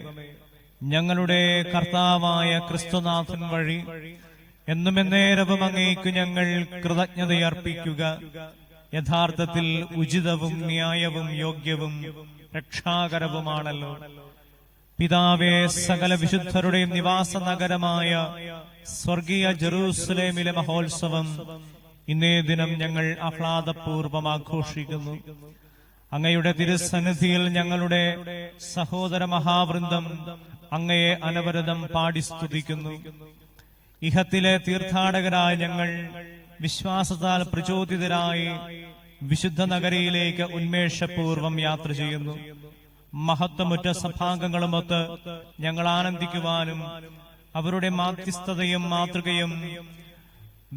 ഞങ്ങളുടെ കർത്താവായ ക്രിസ്തുനാഥൻ വഴി എന്നും എന്നേരവും അങ്ങേക്ക് ഞങ്ങൾ കൃതജ്ഞതയർപ്പിക്കുക യഥാർത്ഥത്തിൽ ഉചിതവും ന്യായവും യോഗ്യവും രക്ഷാകരവുമാണല്ലോ. പിതാവേ, സകല വിശുദ്ധരുടെയും നിവാസ നഗരമായ സ്വർഗീയ ജെറൂസലേമിലെ മഹോത്സവം ഇന്നേ ദിനം ഞങ്ങൾ ആഹ്ലാദപൂർവം ആഘോഷിക്കുന്നു. അങ്ങയുടെ തിരുസന്നിധിയിൽ ഞങ്ങളുടെ സഹോദര മഹാവൃന്ദം അങ്ങയെ അനവരതം പാടി സ്തുതിക്കുന്നു. ഇഹത്തിലെ തീർത്ഥാടകരായ ഞങ്ങൾ വിശ്വാസത്താൽ പ്രചോദിതരായി വിശുദ്ധ നഗരിയിലേക്ക് ഉന്മേഷപൂർവം യാത്ര ചെയ്യുന്നു. മഹത്വമുറ്റ സഭാംഗങ്ങളുമൊത്ത് ഞങ്ങൾ ആനന്ദിക്കുവാനും അവരുടെ മാധ്യസ്ഥതയും മാതൃകയും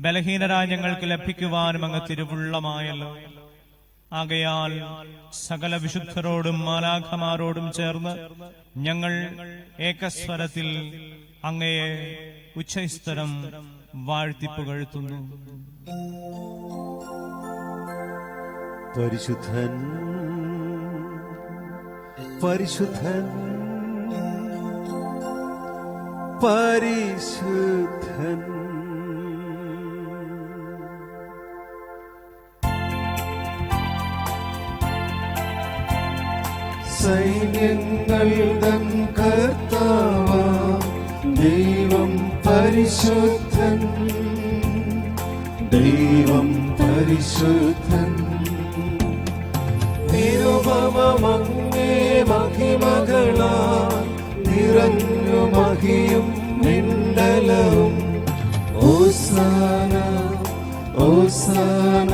ബലഹീനരായ ഞങ്ങൾക്ക് ലഭിക്കുവാനും അങ്ങ് തിരുവുള്ളമായല്ലോ. ആകയാൽ സകല വിശുദ്ധരോടും മാലാഖമാരോടും ചേർന്ന് ഞങ്ങൾ ഏകസ്വരത്തിൽ അങ്ങയെ ഉച്ചസ്ഥരം വാഴ്ത്തിപ്പുകഴ്ത്തുന്നു. പരിശുദ്ധൻ പരിശുദ്ധൻ പരിശുദ്ധൻ സൈന്യങ്ങളുടെ കർത്താവാം ദൈവം പരിശുദ്ധൻ, ദൈവം പരിശുദ്ധൻ. നിരുപമമങ്ങേ മഹിമകളാൽ നിറഞ്ഞു മഹിയും മിണ്ടലവും. ഓസാന ഓസാന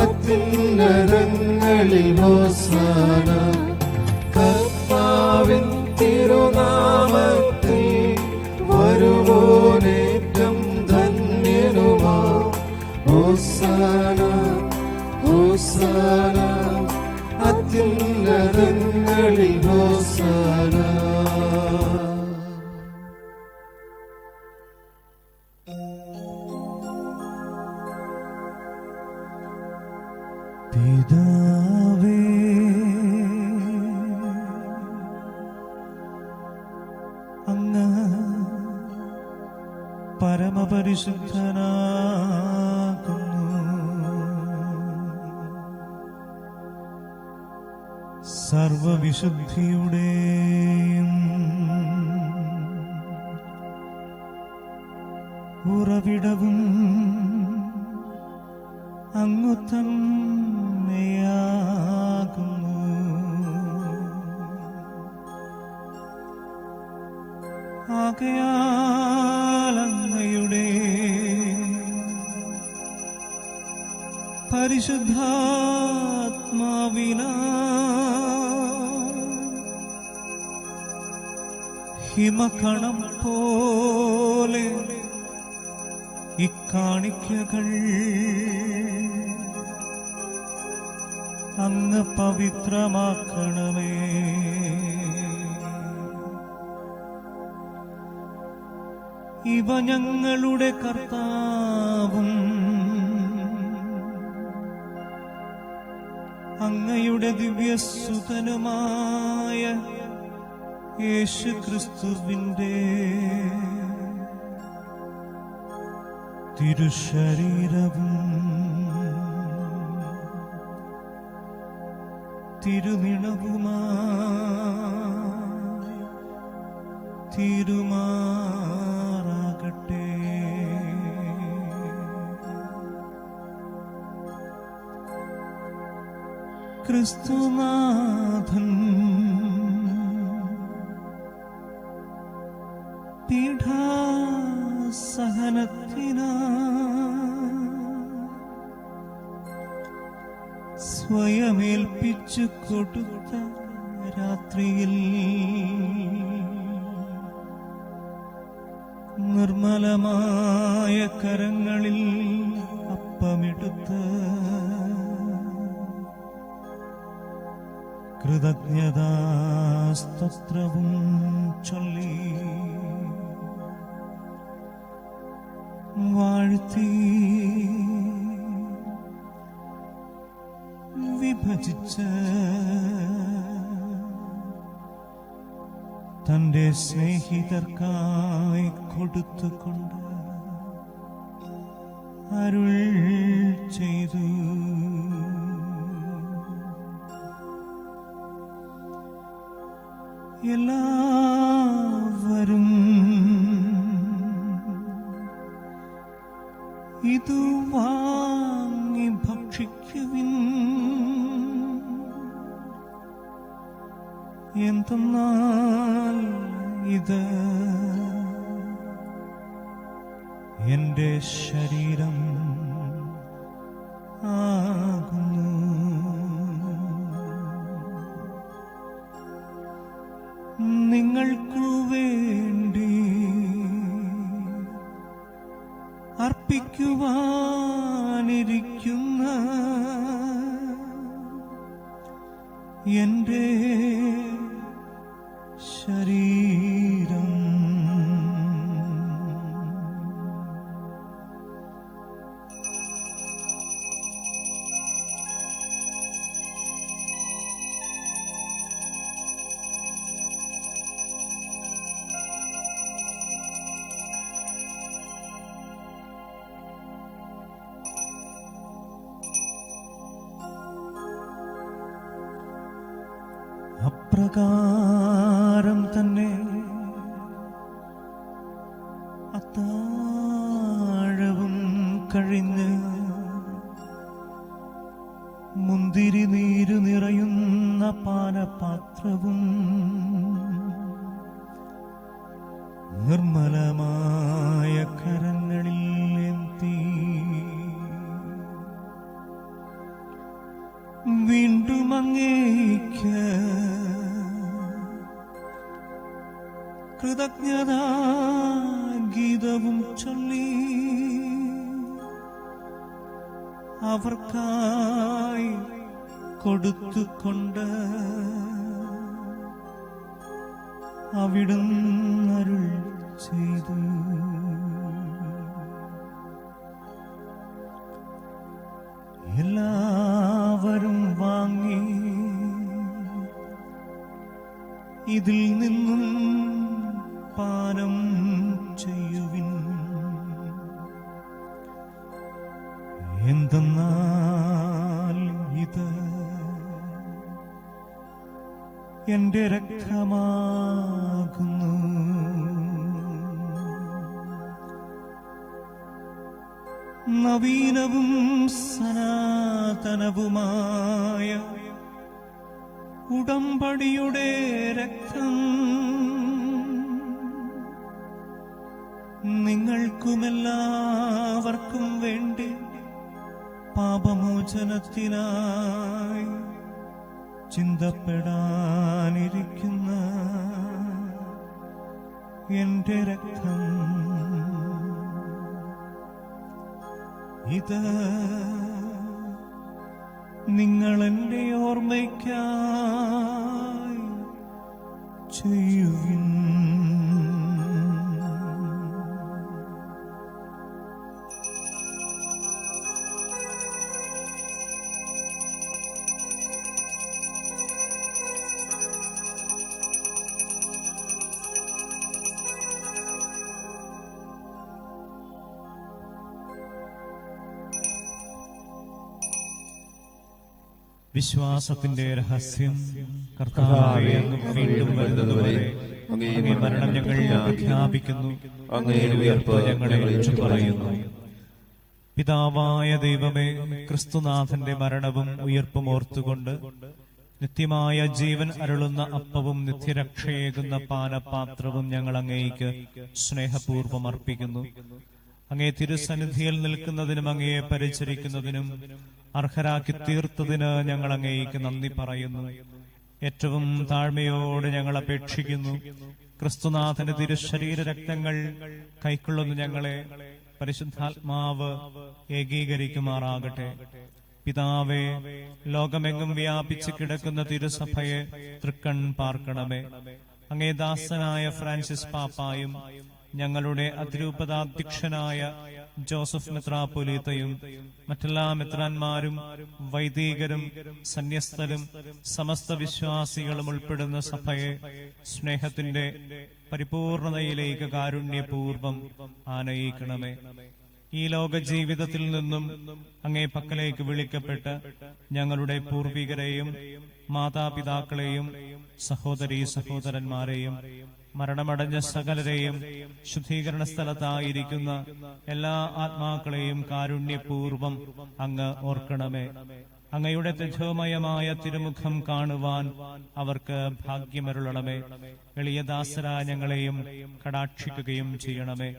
അത്യുന്നതങ്ങളിൽ ഓസാന. കർത്താവിൻ തിരുനാമത്തിൽ വരുവോനേറ്റം ധന്യനുമാ. ഓസാന ഓസാന അത്യുന്നതങ്ങളിൽ ഓസാന. പിതാവേ, അങ്ങ് പരമപരിശുദ്ധനാകുന്നു. സർവവിശുദ്ധിയുടെയും ഉറവിടവും അങ്ങു തന്നെയാകുന്നു. ആകയാൽ അങ്ങയുടെ പരിശുദ്ധാത്മാവിനാൽ ഹിമകണം പോലെ ഇക്കാണിക്കകൾ അങ്ങ് പവിത്രമാക്കണമേ. ഇവ ഞങ്ങളുടെ കർത്താവും അങ്ങയുടെ ദിവ്യസുതനുമായ യേശുക്രിസ്തുവിന്റെ തിരുശരീരവും തിരുനിണവുമായി തീരുമാറാകട്ടെ. ക്രിസ്തുനാഥൻ പീഠാസഹനത്തിനാ സ്വയമേൽപ്പിച്ചു കൊടുത്ത രാത്രിയിൽ നിർമ്മലമായ കരങ്ങളിൽ അപ്പമെടുത്ത് കൃതജ്ഞതാസ്തോത്രവും ചൊല്ലി വാഴ്ത്തി വിഭജിച്ച് തന്റെ സ്നേഹിതർക്കായി കൊടുത്തുകൊണ്ട് അരുൾ ചെയ്തു. എല്ലാവരും ഇതു വാങ്ങി ഭക്ഷിക്കുവിൻ. എന്തെന്നാൽ ഇത് എന്റെ ശരീരം ആകുന്നു. നിങ്ങൾക്കു വേണ്ടി അർപ്പിക്കുവാനിരിക്കുന്ന എന്റെ ശരീരം. അപ്രകാരം തന്നെ അത്താഴവും കഴിഞ്ഞ് മുന്തിരി നീരു നിറയുന്ന പാനപാത്രവും നിർമ്മലമായ കരങ്ങളിൽ ഏന്തി വീണ്ടും അങ്ങേക്ക് കൃതജ്ഞതാ ഗീതവും ചൊല്ലി അവർക്കായി കൊടുത്തുകൊണ്ട് അവിടുന്ന് അരുൾ ചെയ്തു. എല്ലാവരും വാങ്ങി ഇതിൽ നിന്നും പാനം ചെയ്യുവിൻ. എന്തെന്നാൽ ഇത് എന്റെ രക്തമാകുന്നു. നവീനവും സനാതനവുമായ ഉടമ്പടിയുടെ രക്തം നിങ്ങൾക്കുമെല്ലാവർക്കും വേണ്ടി പാപമോചനത്തിനായി ചിന്തപ്പെടാനിരിക്കുന്ന എന്റെ രക്തം. ഇത് നിങ്ങൾ എന്റെ ഓർമ്മയ്ക്കായി ചെയ്യുവിൻ. വിശ്വാസത്തിന്റെ രഹസ്യം. കർത്താവേ, അങ്ങ് വീണ്ടും വരുന്നതുവരെ അങ്ങേ മരണം ഞങ്ങൾ പ്രഖ്യാപിക്കുന്നു, അങ്ങേ ഉയർപ്പ് ഞങ്ങളെ പറയുന്നു. പിതാവായ ദൈവമേ, ക്രിസ്തുനാഥന്റെ മരണവും ഉയർപ്പും ഓർത്തുകൊണ്ട് നിത്യമായ ജീവൻ അരുളുന്ന അപ്പവും നിത്യരക്ഷയേകുന്ന പാനപാത്രവും ഞങ്ങൾ അങ്ങേക്ക് സ്നേഹപൂർവ്വം അർപ്പിക്കുന്നു. അങ്ങേ തിരുസന്നിധിയിൽ നിൽക്കുന്നതിനും അങ്ങയെ പരിചരിക്കുന്നതിനും അർഹരാക്കി തീർത്തതിന് ഞങ്ങൾ അങ്ങേക്ക് നന്ദി പറയുന്നു. ഏറ്റവും താഴ്മയോടെ ഞങ്ങൾ അപേക്ഷിക്കുന്നു, ക്രിസ്തുനാഥന്റെ തിരുശരീര രക്തങ്ങൾ കൈക്കൊള്ളുന്ന ഞങ്ങളെ പരിശുദ്ധാത്മാവ് ഏകീകരിക്കുമാറാകട്ടെ. പിതാവേ, ലോകമെങ്ങും വ്യാപിച്ചു കിടക്കുന്ന തിരുസഭയെ തൃക്കൺ പാർക്കണമേ. അങ്ങേ ദാസനായ ഫ്രാൻസിസ് പാപ്പായും ഞങ്ങളുടെ അതിരൂപതാധ്യക്ഷനായ ജോസഫ് മെത്രാപ്പൊലീത്തയും മറ്റെല്ലാ മെത്രാന്മാരും വൈദികരും സന്യസ്തരും സമസ്ത വിശ്വാസികളും ഉൾപ്പെടുന്ന സഭയെ സ്നേഹത്തിന്റെ പരിപൂർണതയിലേക്ക് കാരുണ്യപൂർവം ആനയിക്കണമേ. ഈ ലോക ജീവിതത്തിൽ നിന്നും അങ്ങേ പക്കലേക്ക് വിളിക്കപ്പെട്ട് ഞങ്ങളുടെ പൂർവികരെയും മാതാപിതാക്കളെയും സഹോദരീ സഹോദരന്മാരെയും മരണമടഞ്ഞ സകലരെയും ശുദ്ധീകരണ സ്ഥലത്തായിരിക്കുന്ന എല്ലാ ആത്മാക്കളെയും കാരുണ്യപൂർവം അങ്ങ് ഓർക്കണമേ. അങ്ങയുടെ തേജോമയമായ തിരുമുഖം കാണുവാൻ അവർക്ക് ഭാഗ്യമരുളണമേ. എളിയദാസരായ ഞങ്ങളെയും കടാക്ഷിക്കുകയും ചെയ്യണമേ.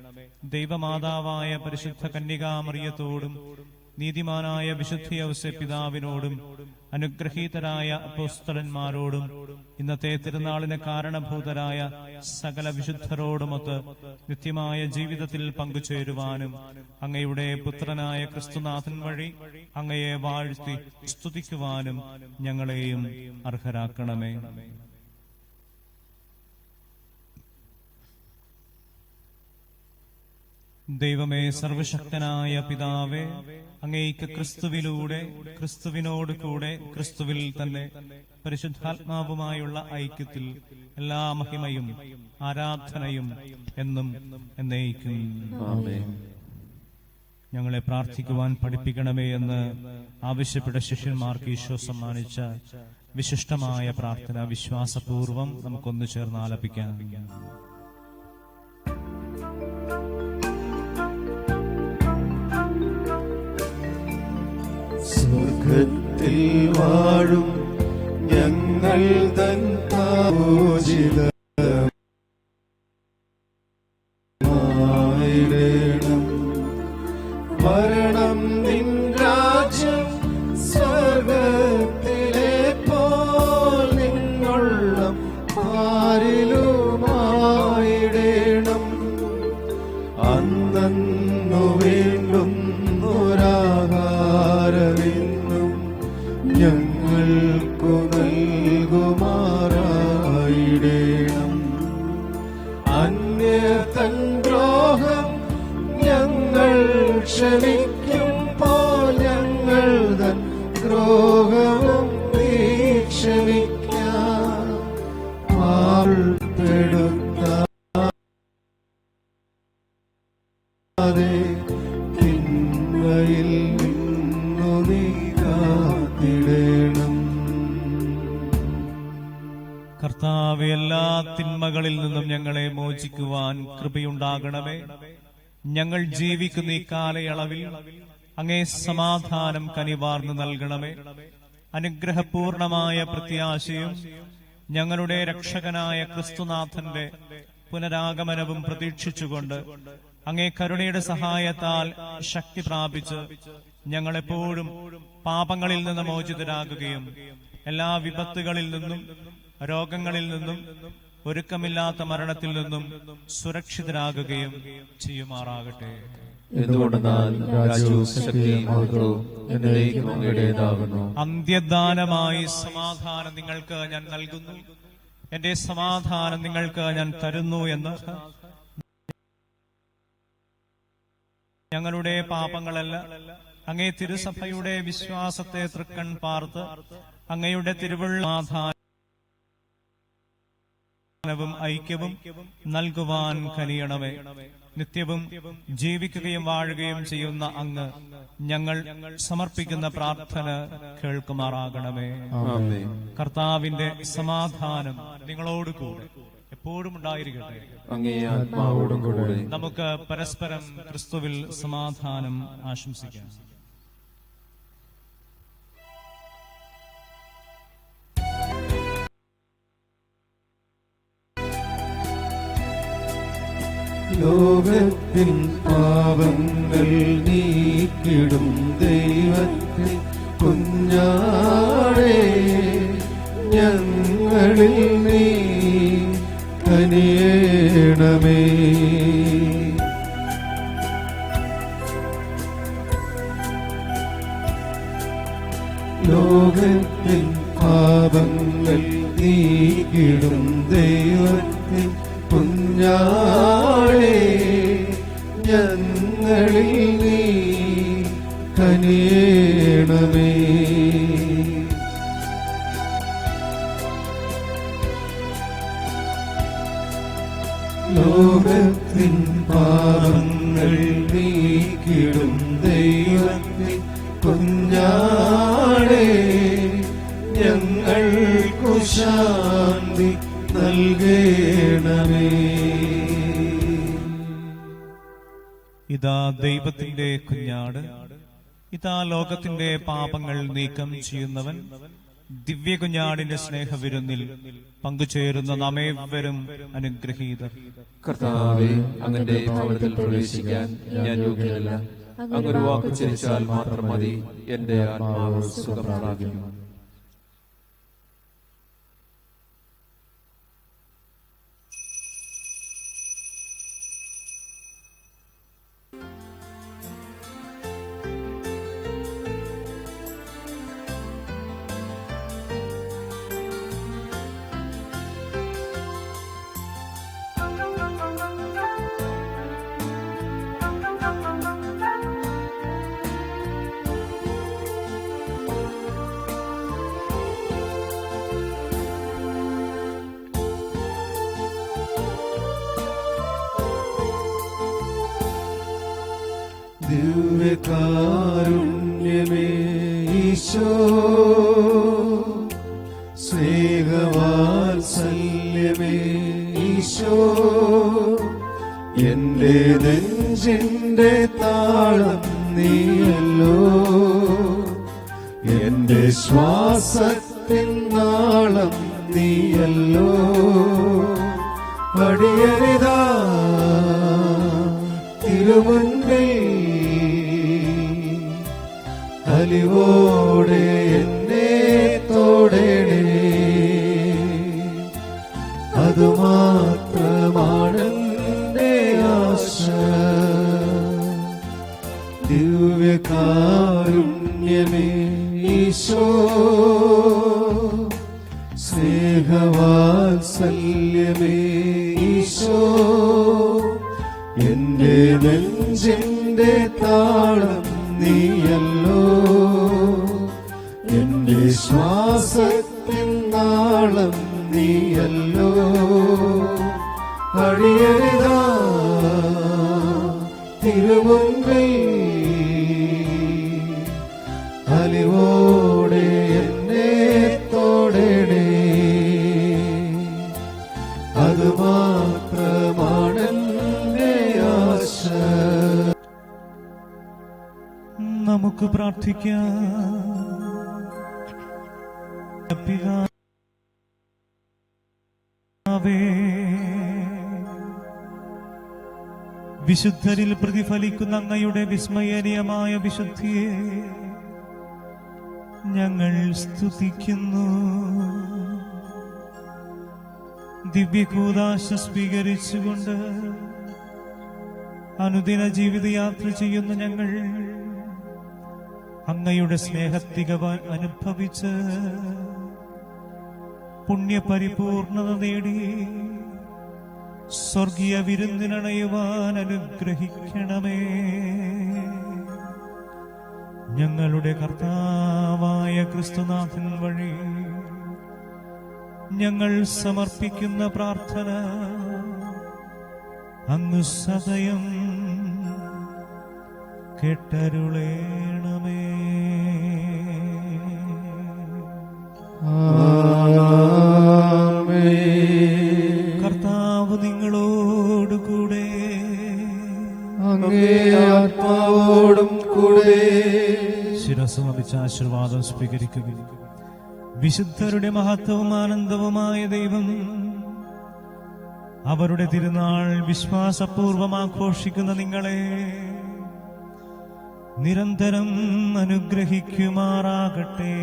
ദൈവമാതാവായ പരിശുദ്ധ കന്യകാമറിയത്തോടും നീതിമാനായ വിശുദ്ധ യൗസേപ്പ് പിതാവിനോടും അനുഗ്രഹീതരായ അപ്പോസ്തലന്മാരോടും ഇന്നത്തെ തിരുനാളിന് കാരണഭൂതരായ സകല വിശുദ്ധരോടുമൊത്ത് നിത്യമായ ജീവിതത്തിൽ പങ്കുചേരുവാനും അങ്ങയുടെ പുത്രനായ ക്രിസ്തുനാഥൻ വഴി അങ്ങയെ വാഴ്ത്തി സ്തുതിക്കുവാനും ഞങ്ങളെയും അർഹരാക്കണമേ. ദൈവമേ, സർവശക്തനായ പിതാവേ, അങ്ങേയ്ക്ക് ക്രിസ്തുവിലൂടെ, ക്രിസ്തുവിനോട് കൂടെ, ക്രിസ്തുവിൽ തന്നെ പരിശുദ്ധാത്മാവുമായുള്ള ഐക്യത്തിൽ എല്ലാ മഹിമയും ആരാധനയും എന്നും എന്നേക്കും. ഞങ്ങളെ പ്രാർത്ഥിക്കുവാൻ പഠിപ്പിക്കണമേ എന്ന് ആവശ്യപ്പെട്ട ശിഷ്യന്മാർക്ക് ഈശോ സമ്മാനിച്ച വിശിഷ്ടമായ പ്രാർത്ഥന വിശ്വാസപൂർവം നമുക്കൊന്നു ചേർന്ന് ആലപിക്കാം. സ്വർഗത്തിൽ വാഴും ഞങ്ങൾ തൻ പൂജിതമായിടേണം. വരണം നിൻ രാജ്യം സ്വർഗത്തിലെ പോൽ നിന്നുള്ളം പാരിലുമായിടേണം. അന്നു വേണ്ടുന്നൊരാഹാരമെന്നും ഞങ്ങൾക്കു നൽകുമാറായിടേണം. അന്യതൻ ദ്രോഹം ഞങ്ങൾ ക്ഷമിക്കുമ്പോൾ ഞങ്ങൾ തൻ ദ്രോഹവും നീ ക്ഷമിക്കാം. തിന്മയിൽ നിന്നു നീ കാത്തിടേണം. കർത്താവേ, എല്ലാ തിന്മകളിൽ നിന്നും ഞങ്ങളെ മോചിക്കുവാൻ കൃപയുണ്ടാകണമേ. ഞങ്ങൾ ജീവിക്കുന്ന ഈ കാലയളവിൽ അങ്ങേ സമാധാനം കനിവാർന്നു നൽകണമേ. അനുഗ്രഹപൂർണമായ പ്രത്യാശയും ഞങ്ങളുടെ രക്ഷകനായ ക്രിസ്തുനാഥന്റെ പുനരാഗമനവും പ്രതീക്ഷിച്ചുകൊണ്ട് അങ്ങേ കരുണയുടെ സഹായത്താൽ ശക്തി പ്രാപിച്ച് ഞങ്ങളെപ്പോഴും പാപങ്ങളിൽ നിന്ന് മോചിതരാകുകയും എല്ലാ വിപത്തുകളിൽ നിന്നും രോഗങ്ങളിൽ നിന്നും ഒരുക്കമില്ലാത്ത മരണത്തിൽ നിന്നും സുരക്ഷിതരാകുകയും ചെയ്യുമാറാകട്ടെ. എന്തുകൊണ്ടെന്നാൽ രാജ്യവും ശക്തിയും മഹത്വവും എന്നേക്കും അങ്ങയുടേതാകുന്നു. അന്ത്യദാനമായി സമാധാനം നിങ്ങൾക്ക് ഞാൻ നൽകുന്നു, എന്റെ സമാധാനം നിങ്ങൾക്ക് ഞാൻ തരുന്നു എന്ന് ഞങ്ങളുടെ പാപങ്ങളല്ല, അങ്ങേ തിരുസഭയുടെ വിശ്വാസത്തെ തൃക്കൺ പാർത്ത് അങ്ങയുടെ തിരുവള്ളാധാനവും ഐക്യവും നൽകുവാൻ കനിയണമേ. നിത്യവും ജീവിക്കുകയും വാഴുകയും ചെയ്യുന്ന അങ്ങ് ഞങ്ങൾ സമർപ്പിക്കുന്ന പ്രാർത്ഥന കേൾക്കുമാറാകണമേ. കർത്താവിന്റെ സമാധാനം നിങ്ങളോടുകൂടെ എപ്പോഴും ഉണ്ടായിരിക്കട്ടെ. അങ്ങേ ആത്മാവോടും കൂടെ. നമുക്ക് പരസ്പരം ക്രിസ്തുവിൽ സമാധാനം ആശംസിക്കാം. ലോകത്തിൻ പാപങ്ങൾ നീക്കിടും ദൈവത്തെ കുഞ്ഞാടേ, ഞങ്ങളിൽ നീ കനിയേണമേ. ലോകത്തിൻ പാപങ്ങൾ നീക്കിടും ദൈവത്തെ കുഞ്ഞാടേ, ഞങ്ങളിൽ നീ കനിയേണമേ. ലോകത്തിൻ പാപങ്ങൾ നീക്കിടും ദൈവത്തിൻ കുഞ്ഞാടേ, ഞങ്ങൾക്കു ശാന്തി നൽകേണമേ. ഇതാ ദൈവത്തിന്റെ കുഞ്ഞാട്, ഇതാ ലോകത്തിന്റെ പാപങ്ങൾ നീക്കം ചെയ്യുന്നവൻ. ദിവ്യ കുഞ്ഞാടിന്റെ സ്നേഹവിരുന്നിൽ പങ്കുചേരുന്ന നാമേവരും അനുഗ്രഹീതർ. കർത്താവേ, അങ്ങന്റെ ഭവനത്തിൽ പ്രവേശിക്കാൻ ഞാൻ യോഗ്യനല്ല. അങ്ങൊരു വാക്ക് ഉച്ചരിച്ചാൽ മാത്രം മതി, എന്റെ ആത്മാവ് സുഖം പ്രാപിക്കും. ദിവ്യകാരുണ്യമേ ഈശോ, സ്നേഹവാത്സല്യമേ ഈശോ, എന്റെ നെഞ്ചിന്റെ താളം നീയല്ലോ, എന്റെ ശ്വാസത്തിൻ നാളം നീയല്ലോ. അടിയനിതാ തിരുമുൻപിൽ അലിവോടെ എന്നെ തോടണേ, അതുമാത്രമാണെന്റെ ആശ. ദിവ്യകാരുണ്യമേ ഈശോ, സ്നേഹവാത്സല്യമേ ഈശോ, എന്റെ നെഞ്ചിന്റെ താളം നീയല്ലോ, എന്റെ ശ്വാസത്തിൻ നാളം നീയല്ലോ. അടിയനിതാ തിരുമുൻപിൽ അലിവോടെ എന്നെ തോടണേ, അതുമാത്രമാണെന്റെ ആശ. നമുക്ക് പ്രാർത്ഥിക്കാം. പിതാവേ, വിശുദ്ധരിൽ പ്രതിഫലിക്കുന്ന അങ്ങയുടെ വിസ്മയനീയമായ വിശുദ്ധിയെ ഞങ്ങൾ സ്തുതിക്കുന്നു. ദിവ്യകൂദാശ സ്വീകരിച്ചുകൊണ്ട് അനുദിന ജീവിതയാത്ര ചെയ്യുന്ന ഞങ്ങൾ അങ്ങയുടെ സ്നേഹത്തികവ അനുഭവിച്ച് പുണ്യപരിപൂർണത നേടി സ്വർഗീയ വിരുന്നിനണയുവാൻ അനുഗ്രഹിക്കണമേ. ഞങ്ങളുടെ കർത്താവായ ക്രിസ്തുനാഥൻ വഴി ഞങ്ങൾ സമർപ്പിക്കുന്ന പ്രാർത്ഥന അങ്ങ് സദയം കേട്ടരുളേണമേ. കർത്താവ് നിങ്ങളോടുകൂടെ, അങ്ങേ ആത്മാവോടും കൂടെ. ശിരസ്സ് നമിച്ച ആശീർവാദം സ്വീകരിക്കുക. വിശുദ്ധരുടെ മഹത്വവും ആനന്ദവുമായ ദൈവം അവരുടെ തിരുനാൾ വിശ്വാസപൂർവം ആഘോഷിക്കുന്ന നിങ്ങളെ നിരന്തരം അനുഗ്രഹിക്കുമാറാകട്ടെ.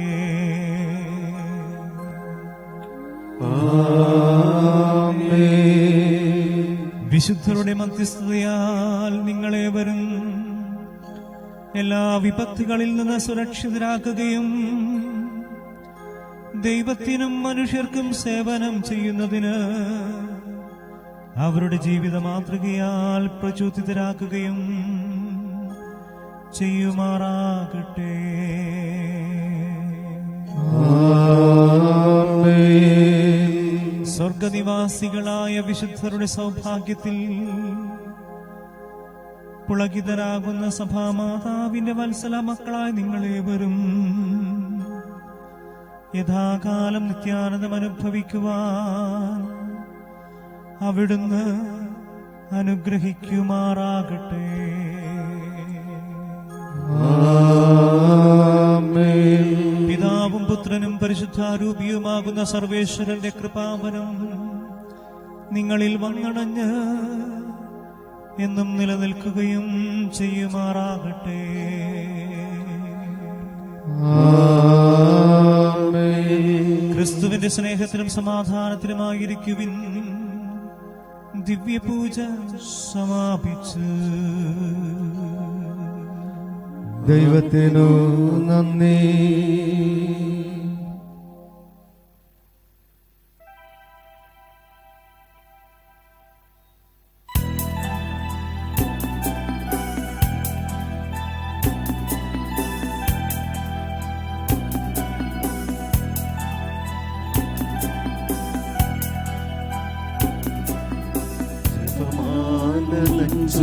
വിശുദ്ധരുടെ മധ്യസ്ഥതയാൽ നിങ്ങളേവരും എല്ലാ വിപത്തുകളിൽ നിന്ന് സുരക്ഷിതരാക്കുകയും ദൈവത്തിനും മനുഷ്യർക്കും സേവനം ചെയ്യുന്നതിന് അവരുടെ ജീവിത മാതൃകയാൽ പ്രചോദിതരാക്കുകയും ചെയ്യുമാറാകട്ടെ. സ്വർഗനിവാസികളായ വിശുദ്ധരുടെ സൗഭാഗ്യത്തിൽ പുളകിതരാകുന്ന സഭാമാതാവിന്റെ വത്സല മക്കളായ നിങ്ങളേവരും യഥാകാലം നിത്യാനന്ദം അനുഭവിക്കുവാൻ അവിടുന്ന് അനുഗ്രഹിക്കുമാറാകട്ടെ. ആമേൻ. പിതാവും പുത്രനും പരിശുദ്ധാരൂപിയുമാകുന്ന സർവേശ്വരന്റെ കൃപാവനം നിങ്ങളിൽ വന്നണഞ്ഞ് എന്നും നിലനിൽക്കുകയും ചെയ്യുമാറാകട്ടെ. ക്രിസ്തുവിന്റെ സ്നേഹത്തിലും സമാധാനത്തിലുമായിരിക്കുവിൻ. ദിവ്യപൂജ സമാപിച്ചു. ദൈവത്തിനു നന്ദി.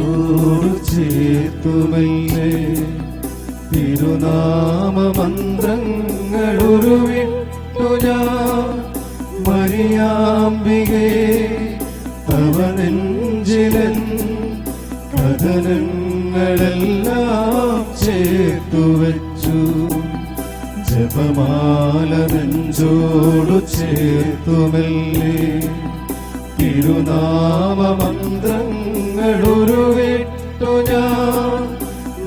ോട് ചേർത്തുമല്ലേ തിരുനാമമന്ത്രങ്ങൾ ഉരുവിട്ടു ഞാൻ മരിയാമ്പികേ തവ നെഞ്ചിലൻ കഥനങ്ങളെല്ലാം ചേർത്തുവച്ചു. ജപമാല നെഞ്ചോടു ചേർത്തുമല്ലേ തിരുനാമമന്ത്രങ്ങൾ ഉരുവിട്ടു ഞാൻ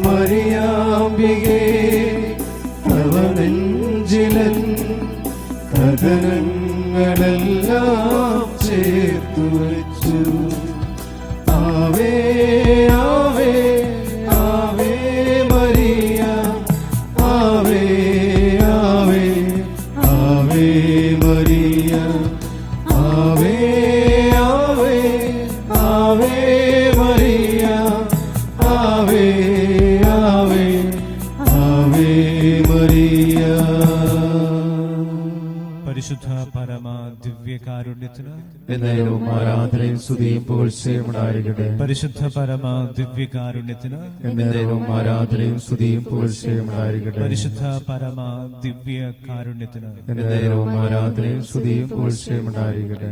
മരിയാമ്പികേ തവ നെഞ്ചിലൻ കഥനങ്ങളെല്ലാം ചേർത്തു വച്ചു. ആവേ ആവേ ആവേ മരിയ, ആവേ ആവേ ആവേ മരിയ, ആവേ ആവേ ആവേ മരിയ, ആവേ ആവേ ആവേ മരിയ. പരിശുദ്ധ പരമ ദിവ്യകാരുണ്യത്തിന് എന്നേരവും ആരാധനയും സ്തുതിയും പുകഴ്ചയും ഉണ്ടായിരിക്കട്ടെ. പരിശുദ്ധ പരമ ദിവ്യകാരുണ്യത്തിന് എന്നേരവും ആരാധനയും സ്തുതിയും പുകഴ്ചയും ഉണ്ടായിരിക്കട്ടെ. പരിശുദ്ധ പരമ ദിവ്യകാരുണ്യത്തിന് എന്നേരവും ആരാധനയും സ്തുതിയും പുകഴ്ചയും ഉണ്ടായിരിക്കട്ടെ.